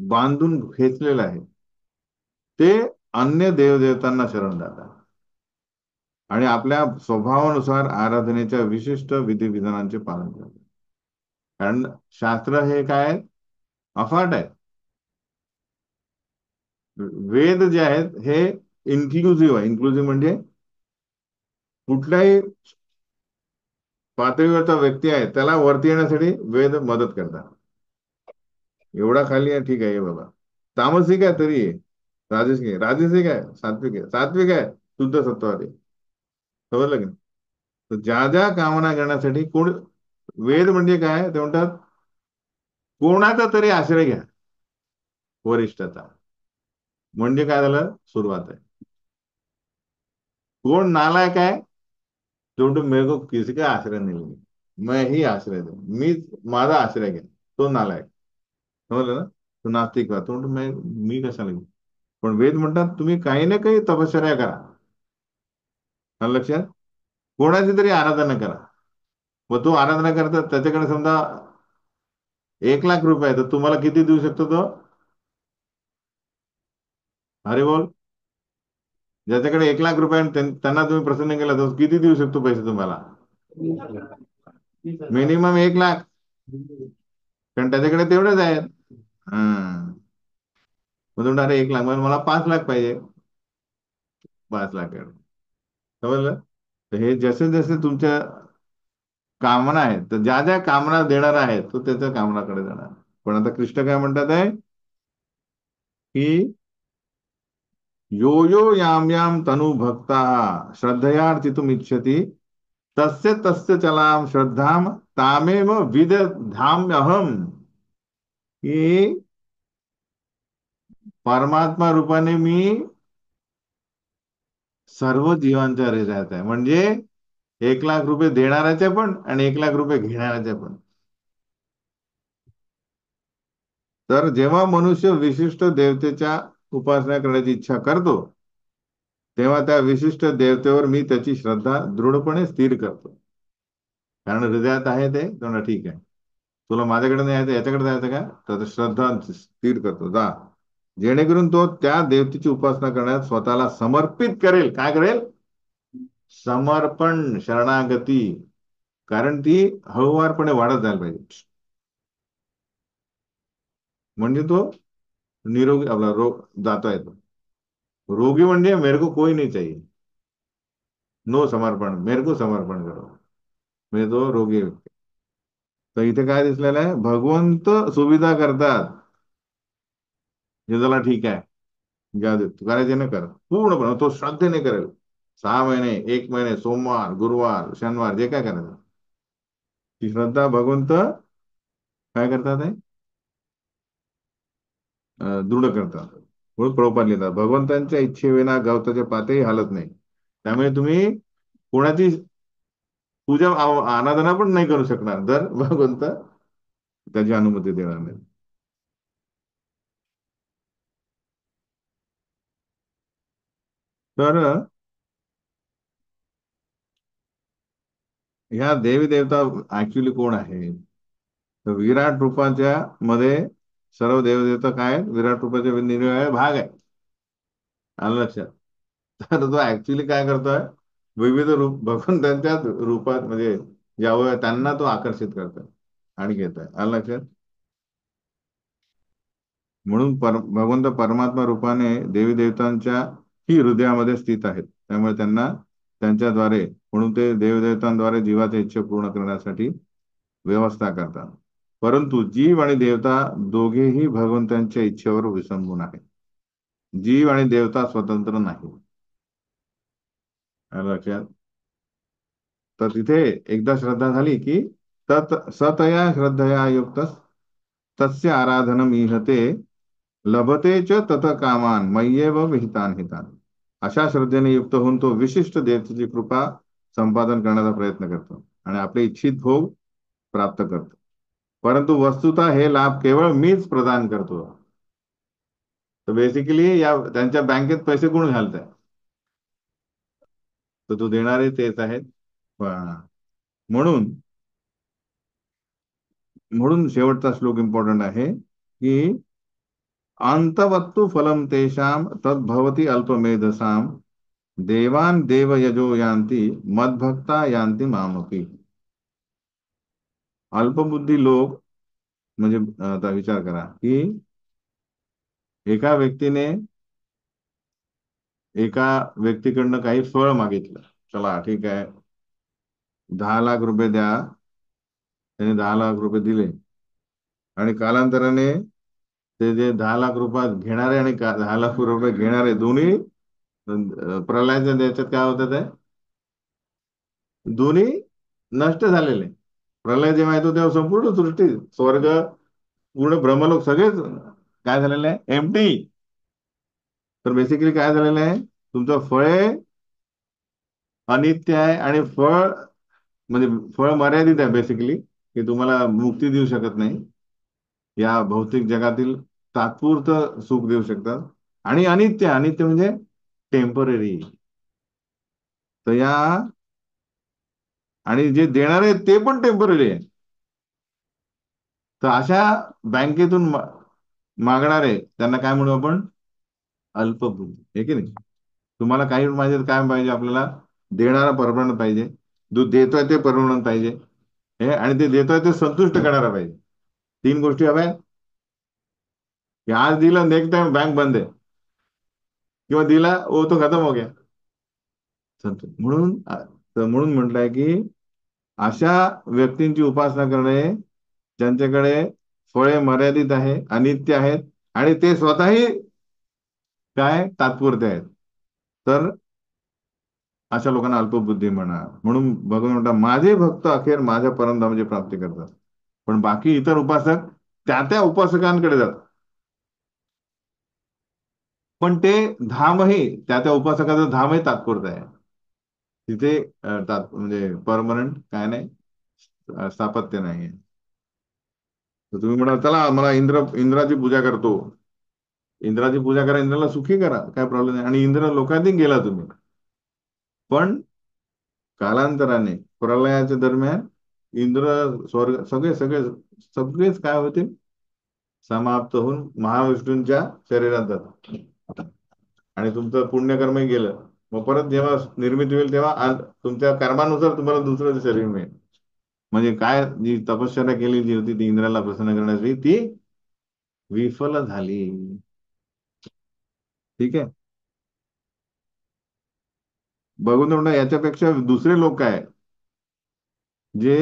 बांधून खेचलेलं आहे. ते अन्य देवदेवतांना शरण जातात आणि आपल्या स्वभावानुसार आराधनेच्या विशिष्ट विधिविधानांचे पालन करतात. कारण शास्त्र हे काय आहे? अफाट आहे. वेद जे आहेत हे इन्क्लुझिव्ह आहे. इन्क्लुझिव्ह म्हणजे कुठल्याही पातळीवरचा व्यक्ती आहे त्याला वरती येण्यासाठी वेद मदत करतात. एवढा खाली आहे ठीक आहे हे बाबा. तामसिक आहे तरी आहे, राजसिक आहे, सात्विक आहे शुद्ध सत्वादी. समजलं की नाही? तर ज्या ज्या कामना करण्यासाठी कोण, वेद म्हणजे काय ते म्हणतात कोणाचा तरी आश्रय घ्या वरिष्ठाचा. म्हणजे काय झालं सुरुवात आहे. कोण नालायक आहे तो मेरे को किसी का आश्रय नहीं लेंगे, मैं ही आश्रय दे, मी माझा आश्रय घ्या. तो नालायक. समजलं ना? तो नास्तिक तो म्हणतो मी कशाला घेऊ. पण वेद म्हणतात तुम्ही काही ना काही तपश्चर्या करा. आलं लक्षात? कोणाची तरी आराधना करा. व तो आराधना करतात त्याच्याकडे समजा 1,00,000 रुपये आहे तर तुम्हाला किती देऊ शकतो तो? अरे बोल. ज्याच्याकडे 1,00,000 रुपये आहे आणि त्यांना तुम्ही प्रसन्न केला तर किती देऊ शकतो पैसे तुम्हाला? मिनिमम 1,00,000. कारण त्याच्याकडे तेवढेच आहेत. हा. मग तुम्ही अरे 1,00,000 मग मला 5,00,000 पाहिजे. 5,00,000 एवढं. समजलं? तर हे जसे जसे तुमच्या कामना आहेत तर ज्या ज्या कामना देणार आहेत तो त्याच्या कामनाकडे जाणार. पण आता कृष्ण काय म्हणतात आहे की यो यो याम याम तनु भक्ता श्रद्धयार्चितुम इच्छति तस्य तस्य चलाम श्रद्धाम तामेव विदधाम्यहम. की परमात्मा रूपाने मी सर्व जीवांच्या हृदयात आहे. म्हणजे 1,00,000 रुपये देणाऱ्याचे पण आणि 1,00,000 रुपये घेणाऱ्याचे पण. तर जेव्हा मनुष्य विशिष्ट देवतेच्या उपासना करण्याची इच्छा करतो तेव्हा त्या विशिष्ट देवतेवर मी त्याची श्रद्धा दृढपणे स्थिर करतो. कारण हृदयात आहे ते तेवढं ठीक आहे. तुला माझ्याकडे नाही यायचं याच्याकडे जायचं का, तर श्रद्धा स्थिर करतो जा. जेणेकरून तो त्या देवतेची उपासना करण्यात स्वतःला समर्पित करेल. काय करेल? समर्पण, शरणागती. कारण ती हळूवारपणे वाढत जायला पाहिजे. म्हणजे तो निरोगी आपला रोग जाता येतो. रोगी म्हणजे मेरे को कोई नहीं चाहिए, नो समर्पण, मेरे को समर्पण करो. म्हणजे तो रोगी व्यक्ती. तर इथे काय दिसलेलं आहे, भगवंत सुविधा करतात. हे झाला ठीक आहे, जाऊ दे तू करायचे ना कर पूर्णपणे, तो श्रद्धेने करेल. 6 महिने, 1 महिने, सोमवार गुरुवार शनिवार जे काय करायचं ती श्रद्धा भगवंत काय करतात आहे दृढ करतात. म्हणून प्रभुपाद लिहितात भगवंतांच्या इच्छेविना गवताचे पातेही हालत नाही. त्यामुळे तुम्ही कोणाची पूजा आराधना पण नाही करू शकणार जर भगवंत त्याची अनुमती देणार नाही. तर ह्या देवी देवता ऍक्च्युली कोण आहे? तर विराट रूपाच्या मध्ये सर्व देवदेवता काय आहेत? विराट रूपाचे निरनिराळे भाग आहे. आलं लक्षात? तर तो ऍक्च्युली काय करतोय? विविध रूप भगवंतांच्या रूपात म्हणजे जे अवयव आहेत, त्यांना तो आकर्षित करतोय आणि घेतोय. आलं लक्षात? म्हणून भगवंत परमात्मा रूपाने देवी देवतांच्या ही हृदयामध्ये स्थित आहेत. त्यामुळे त्यांना त्यांच्याद्वारे, म्हणून ते देवदेवतांद्वारे जीवाच्या इच्छा पूर्ण करण्यासाठी व्यवस्था करतात. परंतु जीव आणि देवता दोघेही भगवंतांच्या इच्छेवर विसंबून आहेत. जीव आणि देवता स्वतंत्र नाही. आलं लक्षात? तर तिथे एकदा श्रद्धा झाली की सतया श्रद्धया युक्त तस्य आराधनम इहते लभते च तत कामान मय्येव विहितान हितान. अशा श्रद्धेने युक्त होऊन तो विशिष्ट देवतेची कृपा संपादन करण्याचा प्रयत्न करतो आणि आपले इच्छित भोग प्राप्त करतो. परंतु वस्तुतः हे लाभ केवळ मीच प्रदान करतो. तर बेसिकली या त्यांच्या बँकेत पैसे कोण घालतंय? तर तो देणारे तेच आहेत. म्हणून म्हणून शेवटचा श्लोक इम्पॉर्टंट आहे की अंतवत्तु फलम तेषाम तद्भवती अल्पमेधसाम देवान देव यजो यान्ति मद्भक्ता यान्ति मामपि. अल्पबुद्धी लोक म्हणजे आता विचार करा की एका व्यक्तीने एका व्यक्तीकडनं काही फळ मागितलं. चला ठीक आहे, 10 लाख रुपये द्या. त्याने 10 लाख रुपये दिले आणि कालांतराने ते जे 10 लाख रुपये घेणारे आणि 10 लाख रुपये घेणारे दोन्ही प्रलयाच्या द्यायच्यात काय होतं ते दोन्ही नष्ट झालेले. प्रलय जेव्हा येतो तेव्हा संपूर्ण सृष्टी, स्वर्ग, पूर्ण ब्रह्मलोक सगळेच काय झालेलं आहे? एम्प्टी. तर बेसिकली काय झालेलं आहे? तुमचं फळे अनित्य आहे आणि फळ म्हणजे फळ मर्यादित आहे बेसिकली, की तुम्हाला मुक्ती देऊ शकत नाही. या भौतिक जगातील तात्पुरतं सुख देऊ शकतात. आणि अनित्य, अनित्य म्हणजे टेम्पररी. तर या आणि जे देणारे आहेत ते पण टेम्पररी आहे. तर अशा बँकेतून मागणारे त्यांना काय म्हणू आपण? अल्पबुद्धी, हे की नाही? तुम्हाला काही पाहिजे, काय पाहिजे आपल्याला? देणारा परमानंट पाहिजे, दूध देतोय ते परमानंट पाहिजे, हे आणि ते देतोय ते संतुष्ट करणारा पाहिजे. 3 गोष्टी हव्या आहेत. की आज दिला नेक्स्ट टाइम बँक बंद आहे, किंवा दिला ओ तो खतम हो गया. म्हणून म्हणून म्हटलंय की अशा व्यक्तींची उपासना करणे ज्यांच्याकडे फळे मर्यादित आहे, अनित्य आहेत आणि ते स्वतःही काय तात्पुरते आहेत, तर अशा लोकांना अल्पबुद्धी म्हणा. म्हणून भगवान म्हणतात माझे भक्त अखेर माझ्या परमधामाची प्राप्ती करतात. पण बाकी इतर उपासक त्या त्या उपासकांकडे जातात. पण ते धामही त्या त्या उपासकाचं धामही तात्पुरतं आहे. तिथे म्हणजे परमनंट काय नाही, स्थापत्य नाही. तर तुम्ही म्हणाल चला मला इंद्राची पूजा करतो. इंद्राची पूजा करा, इंद्राला सुखी करा, काय प्रॉब्लेम नाही. आणि इंद्र लोकांनी गेला तुम्ही. पण कालांतराने प्रलयाच्या दरम्यान इंद्र, स्वर्ग सगळे सगळे सगळेच काय होतील? समाप्त होऊन महाविष्णूंच्या शरीरात जातात. आणि तुमचं पुण्यकर्मही गेलं. मग परत जेव्हा निर्मिती होईल तेव्हा तुमच्या कर्मानुसार तुम्हाला दुसरं शरीर मिळेल. म्हणजे काय, जी तपश्चर्या केली जी होती ती इंद्राला प्रसन्न करण्याची, ती विफल झाली. ठीक आहे. बघून म्हणा याच्यापेक्षा दुसरे लोक काय जे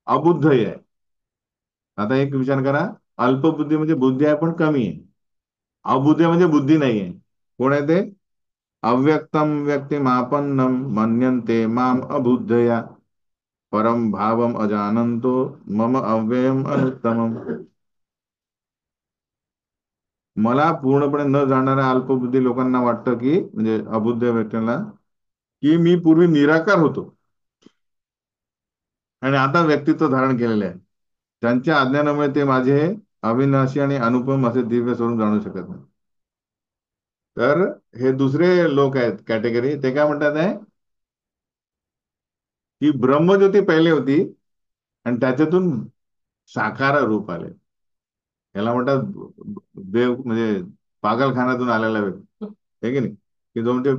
अबुद्ध आहे. आता एक विचार करा, अल्पबुद्धी म्हणजे बुद्धी आहे पण कमी आहे. अबुद्ध म्हणजे बुद्धी नाही आहे. कोण आहे ते? अव्यक्तम व्यक्तिमापन्नम मन्यन्ते माम अबुद्धया परम भावम अजानंतो मम अव्ययम अनुत्तमम. मला पूर्णपणे न जाणणाऱ्या अल्पबुद्धी लोकांना वाटतं की, म्हणजे अबुद्ध व्यक्तींना, की मी पूर्वी निराकार होतो आणि आता व्यक्तित्व धारण केलेले आहे. त्यांच्या अज्ञानामुळे ते माझे अविनाशी आणि अनुपम असे दिव्य स्वरूप जाणू शकत नाही. तर हे दुसरे लोक आहेत कॅटेगरी, ते काय म्हणतात आहे की ब्रह्मज्योती पहिले होती आणि त्याच्यातून साकार रूप आले. याला म्हणतात देव, म्हणजे पागलखान्यातून आलेला व्यक्ती, आहे की नाही? की जो म्हणजे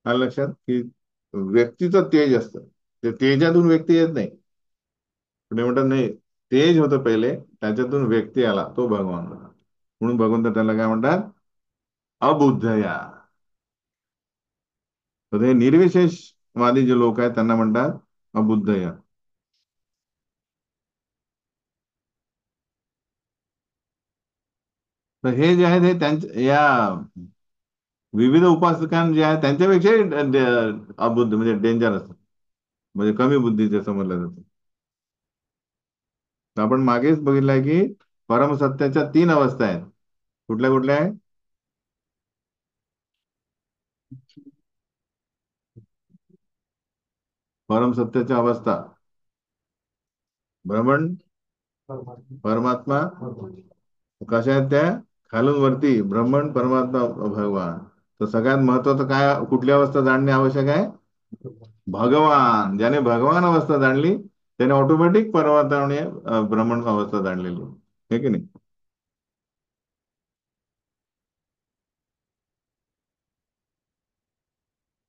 आलं लक्षात की व्यक्तीचं तेज असतं. ते तेजातून व्यक्ती येत नाही. पुढे म्हणतात नाही, तेज होतं पहिले, त्याच्यातून व्यक्ती आला तो भगवान झाला. म्हणून भगवंत त्याला काय म्हणतात, अबुद्धया. तर हे निर्विशेषवादी जे लोक आहेत त्यांना म्हणतात अबुद्धया. तर हे जे आहेत हे त्यांच्या या विविध उपासकां जे आहेत त्यांच्यापेक्षाही अबुद्ध म्हणजे डेंजरस, म्हणजे कमी बुद्धीचे समजलं जातं. तर आपण मागेच बघितलंय की परमसत्याच्या तीन अवस्था आहेत. कुठल्या कुठल्या आहे? परमसत्याच्या अवस्था, ब्रह्मन, परमात्मा, कशा आहेत त्या? खालून वरती ब्रह्मन, परमात्मा, भगवान. तर सगळ्यात महत्वाचं काय, कुठली अवस्था जाणणे आवश्यक आहे? भगवान. ज्याने भगवान अवस्था जाणली त्याने ऑटोमॅटिक परमात्मा आणि ब्रह्मण अवस्था जाणलेली आहे की नाही?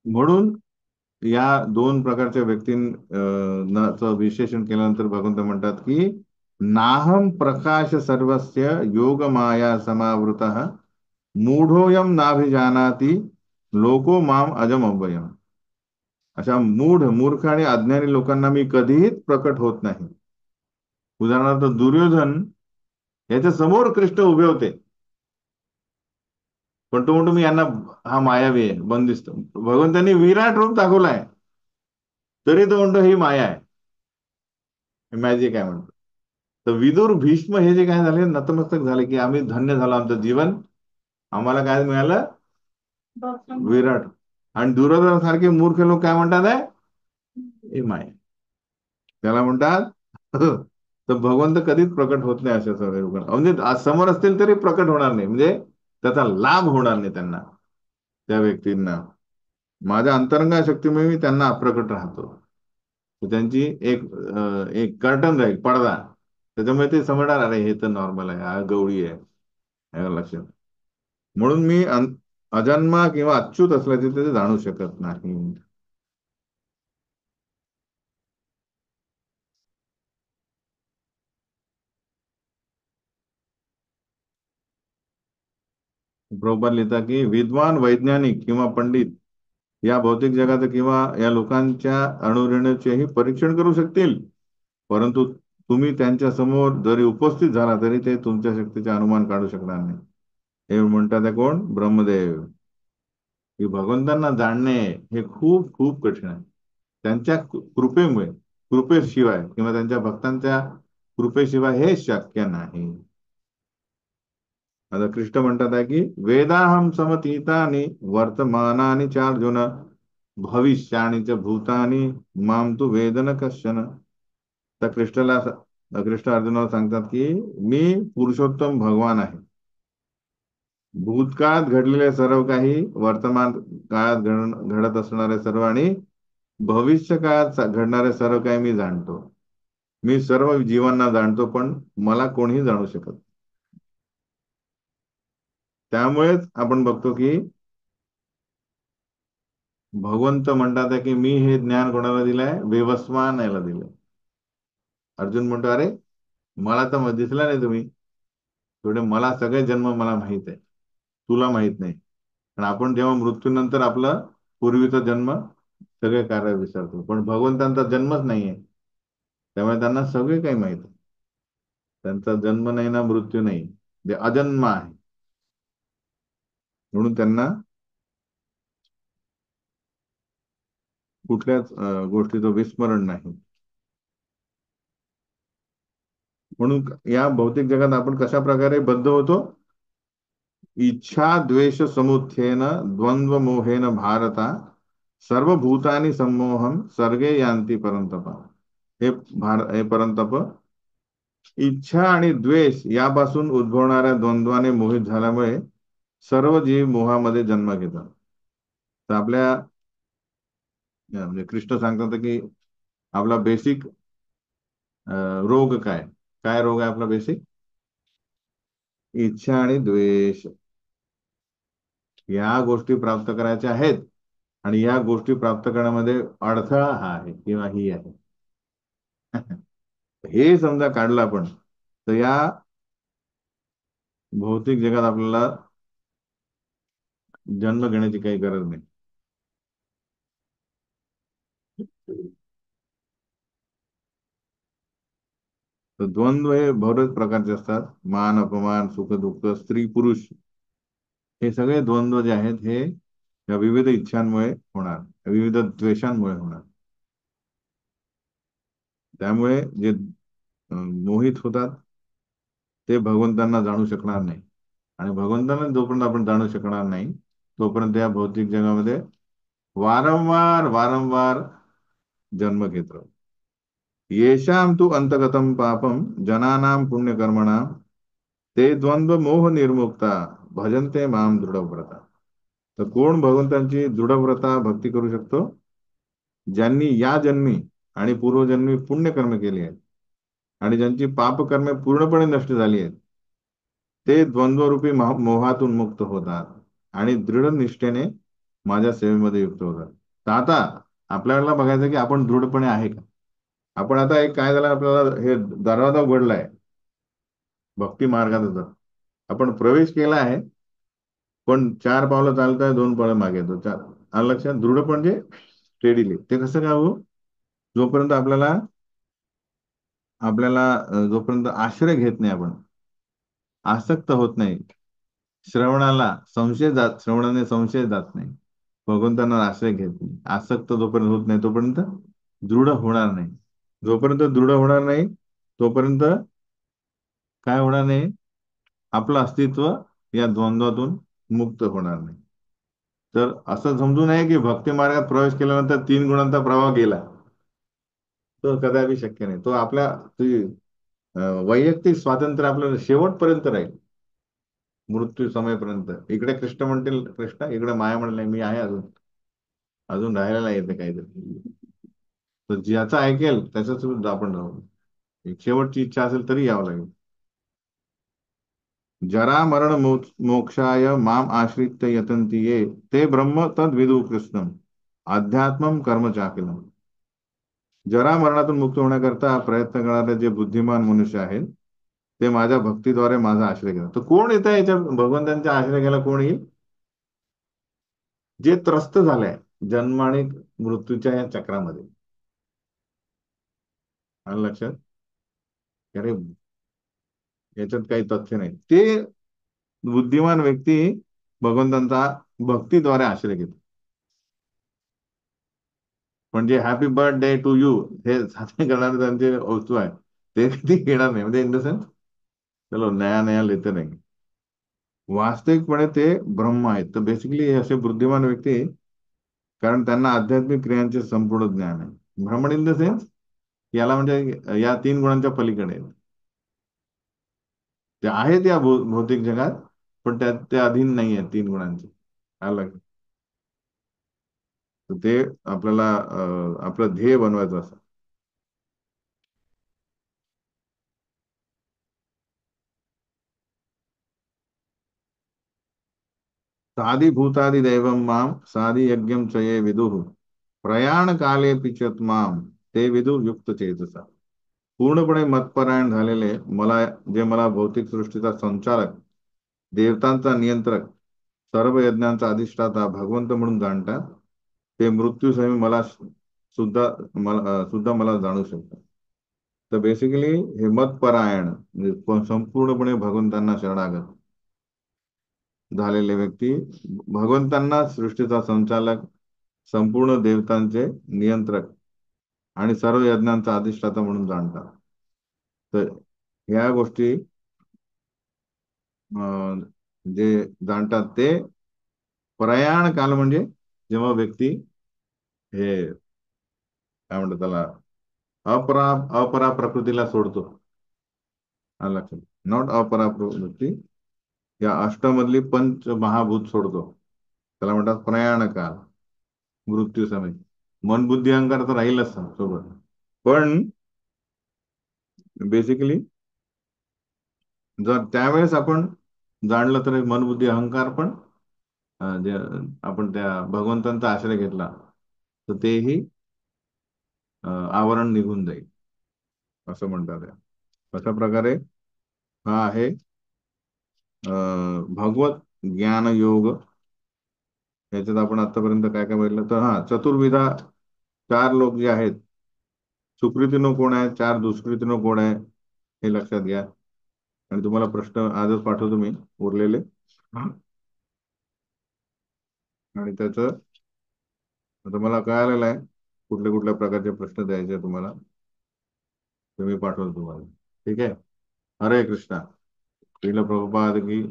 म्हणून या दोन प्रकारच्या व्यक्तींचं विश्लेषण केल्यानंतर भगवंत म्हणतात की नाहम प्रकाश सर्वस्य योग माया समावृत मूढोयम नाभिजानाति लोको माम अजम अव्ययम. अशा मूर्ख आणि अज्ञानी लोकांना मी कधीही प्रकट होत नाही. उदाहरणार्थ दुर्योधन याच्या समोर कृष्ण उभे होते, पण तो म्हणतो मी यांना, हा मायावी आहे, बंदिस्त. भगवंतांनी विराट रूप दाखवलाय, तरी तो म्हणतो ही माया आहे, मॅजिक आहे म्हणतो. तर विदुर, भीष्म हे जे काय झाले नतमस्तक झाले की आम्ही धन्य झालो आमचं जीवन, आम्हाला काय मिळालं? विराट. आणि दुर्योधन सारखे मूर्ख लोक काय म्हणतात आहे, हे माया, त्याला म्हणतात तर भगवंत कधीच प्रकट होत नाही अशा सगळ्या लोकांना. म्हणजे आज समोर असतील तरी प्रकट होणार नाही, म्हणजे त्याचा लाभ होणार नाही त्यांना, त्या व्यक्तींना. माझ्या अंतरंगा शक्तीमुळे मी त्यांना अप्रकट राहतो. तर त्यांची एक कर्टन राहील, पडदा, त्याच्यामुळे ते समजणार अरे हे तर नॉर्मल आहे, हा गवळी आहे, हे लक्षात. म्हणून मी अजन्मा किंवा अच्युत असल्याचे ते जाणू शकत नाही. प्रभुपाद लिहितात की विद्वान, वैज्ञानिक किंवा पंडित या भौतिक जगाचं किंवा या लोकांच्या अणुरेणूचेही परीक्षण करू शकतील, परंतु तुम्ही त्यांच्या समोर जरी उपस्थित झाला तरी ते तुमच्या शक्तीचे अनुमान काढू शकणार नाही. हे म्हणतात आहे कोण? ब्रह्मदेव. की भगवंतांना जाणणे हे खूप खूप कठीण आहे. त्यांच्या कृपेमुळे, कृपेशिवाय किंवा त्यांच्या भक्तांच्या कृपेशिवाय हे शक्य नाही. आता कृष्ण म्हणतात आहे की वेदाहम समतीतानि वर्तमानानि चार्जुन भविष्यानि च भूतानि माम तू वेदन कश्चन. तर कृष्ण अर्जुनाला सांगतात की मी पुरुषोत्तम भगवान आहे. भूतकाळात घडलेले सर्व काही, वर्तमान काळात घडत असणारे सर्व आणि भविष्य काळात घडणारे सर्व काही मी जाणतो. मी सर्व जीवांना जाणतो, पण मला कोणीही जाणू शकत. त्यामुळेच आपण बघतो की भगवंत म्हणतात आहे की मी हे ज्ञान कोणाला दिलंय? वेवस्वान याला दिलंय. अर्जुन म्हणतो अरे मला तर दिसला नाही तुम्ही, थोडे मला सगळे जन्म मला माहित आहे, तुला माहित नाही. पण आपण जेव्हा मृत्यूनंतर आपलं पूर्वीचा जन्म सगळे कार्य विसरतो, पण भगवंतांचा जन्मच नाहीये, त्यामुळे त्यांना सगळे काही माहित आहे. त्यांचा जन्म नाही ना मृत्यू नाही, जे अजन्म आहे. म्हणून त्यांना कुठल्याच गोष्टीचं विस्मरण नाही. म्हणून या भौतिक जगात आपण कशा प्रकारे बद्ध होतो? इच्छा द्वेष समुत्थेन द्वंद्व मोहेन भारता सर्वभूतानि सम्मोहम सर्गे यांती परंतप. हे परंतप, इच्छा आणि द्वेष यापासून उद्भवणाऱ्या द्वंद्वाने मोहित झाल्यामुळे सर्व जीव मोहामध्ये जन्म घेतात. तर आपल्या म्हणजे कृष्ण सांगतात की आपला बेसिक रोग काय, काय रोग आहे आपला बेसिक? इच्छा आणि द्वेष. या गोष्टी प्राप्त करायच्या आहेत आणि या गोष्टी प्राप्त करण्यामध्ये अडथळा हा आहे किंवा ही आहे. हे समजा काढलं आपण, तर या भौतिक जगात आपल्याला जन्म घेण्याची काही गरज नाही. तर द्वंद्व हे बरेच प्रकारचे असतात. मान अपमान, सुख दुःख, स्त्री पुरुष, हे सगळे द्वंद्व जे आहेत हे या विविध इच्छांमुळे होणार, विविध द्वेषांमुळे होणार. त्यामुळे जे मोहित होतात ते भगवंतांना जाणू शकणार नाही. आणि भगवंतांना जोपर्यंत आपण जाणू शकणार नाही, तोपर्यंत या भौतिक जगामध्ये वारंवार वारंवार जन्म घेत राहू. येशाम तू अंतगतम पापम जनानां पुण्यकर्मणां ते द्वंद्व मोह निर्मुक्ता भजन्ते माम दृढव्रता. तर कोण भगवंतांची दृढव्रता भक्ती करू शकतो? ज्यांनी या जन्मी आणि पूर्वजन्मी पुण्यकर्म केली आहेत आणि ज्यांची पापकर्मे पूर्णपणे नष्ट झाली आहेत, ते द्वंद्वरूपी मोहातून मुक्त होतात आणि दृढ निष्ठेने माझ्या सेवेमध्ये युक्त होतात. तर आता आपल्याला बघायचं की आपण दृढपणे आहे का. आपण आता एक काय झालं, आपल्याला हे दरवाजा उघडलाय भक्ती मार्गाचा. आपण प्रवेश केला आहे, पण 4 पावलं चालताय, 2 पावलं मागे येतो. आलं लक्षात? दृढ म्हणजे स्टेडीली. ते कसं काय हो? जोपर्यंत आपल्याला आपल्याला जोपर्यंत आश्रय घेत नाही आपण, आसक्त होत नाही, श्रवणाने संशय जात नाही, भगवंतांना आश्रय घेत नाही, आसक्त जोपर्यंत होत नाही तोपर्यंत दृढ होणार नाही. जोपर्यंत दृढ होणार नाही तोपर्यंत काय होणार नाही? आपलं अस्तित्व या द्वंद्वातून मुक्त होणार नाही. तर असं समजू नये की भक्ती मार्गात प्रवेश केल्यानंतर 3 गुणांचा प्रभाव गेला. तो कदापि शक्य नाही. तो आपल्या वैयक्तिक स्वातंत्र्य आपल्याला शेवटपर्यंत राहील, मृत्यू समयपर्यंत. इकडे कृष्ण म्हणतील कृष्ण, इकडे माया म्हणेल नाही, मी आहे अजून, अजून राहायला येते काहीतरी. तर ज्याचं ऐकेल त्याच्याच आपण राहू. एक शेवटची इच्छा असेल तरी यावं लागेल. जरा मरण मोक्षाय माम आश्रित्य यतन्ति ये ते ब्रह्म तद विदु कृष्णम अध्यात्मम कर्म चाखिलम. जरा मरणातून मुक्त होण्याकरता प्रयत्न करणारे जे बुद्धिमान मनुष्य आहेत, ते माझ्या भक्तीद्वारे माझा आश्रय घेतात. तर कोण येतं याच्या भगवंतांच्या आश्रय घ्यायला? कोण येईल? जे त्रस्त झालंय जन्म आणि मृत्यूच्या या चक्रामध्ये. आलं लक्षात? अरे, याच्यात काही तथ्य नाही. ते बुद्धिमान व्यक्ती भगवंतांचा भक्तीद्वारे आश्रय घेतो. म्हणजे हॅपी बर्थडे टू यू हे साजरे करणारे त्यांचे वस्तू आहे, ते कधी घेणार नाही. म्हणजे इन द सेन्स, चलो नया नया लेते नाही. वास्तविकपणे ते ब्रह्म आहेत. तर बेसिकली हे असे बुद्धिमान व्यक्ती, कारण त्यांना आध्यात्मिक क्रियांचे संपूर्ण ज्ञान आहे. ब्राह्मण इन द सेन्स, याला म्हणजे या 3 गुणांच्या पलीकडे आहेत. ते आहेत या भौतिक जगात, पण त्यात ते अधीन नाही आहेत 3 गुणांचे. अलग. तर ते आपल्याला आपलं ध्येय बनवायचं असं. साधी भूतादी दैवम माम साधी यज्ञम चये विदुः प्रयाण काले पिचत माम ते विदु युक्त चेतसा. पूर्णपणे मतपरायण झालेले मला, जे मला भौतिक सृष्टीचा संचालक, देवतांचा नियंत्रक, सर्व यज्ञांचा अधिष्ठाता भगवंत म्हणून जाणतात, ते मृत्यूसमयी सुद्धा मला जाणू शकतात. तर बेसिकली हे मतपरायण म्हणजे संपूर्णपणे भगवंतांना शरणागत झालेले व्यक्ती भगवंतांना सृष्टीचा संचालक, संपूर्ण देवतांचे नियंत्रक आणि सर्व यज्ञांचा अधिष्ठाता म्हणून जाणतात. तर ह्या गोष्टी अं, जे जाणतात ते प्रयाण काल म्हणजे जेव्हा व्यक्ती हे काय म्हणतात त्याला, अपरा अपरा प्रकृतीला सोडतो. हा लक्षात. नॉट अपरा प्रकृती, या अष्टमधली पंच महाभूत सोडतो, त्याला म्हणतात प्रयाण काल, मृत्यू समय. मन बुद्धी अहंकार तर राहीलच सोबत, पण बेसिकली जर त्यावेळेस आपण जाणलं तर मन बुद्धी अहंकार पण जे आपण त्या भगवंतांचा आश्रय घेतला तर तेही आवरण निघून जाईल असं म्हणतात आहे. अशा प्रकारे हा आहे भगवत ज्ञान योग. याच्यात आपण आतापर्यंत काय काय बघितलं तर हा चतुर्विधा, चार लोक जे आहेत, सुकृतीनं कोण आहे, चार दुष्कृतीनं कोण आहे, हे लक्षात घ्या. आणि तुम्हाला प्रश्न आजच पाठवतो मी उरलेले. आणि त्याचं आता मला कळालेलं आहे कुठल्या कुठल्या प्रकारचे प्रश्न द्यायचे आहे तुम्हाला, ते मी पाठवतो तुम्हाला. ठीक आहे. हरे कृष्णा. श्रील प्रभुपाद की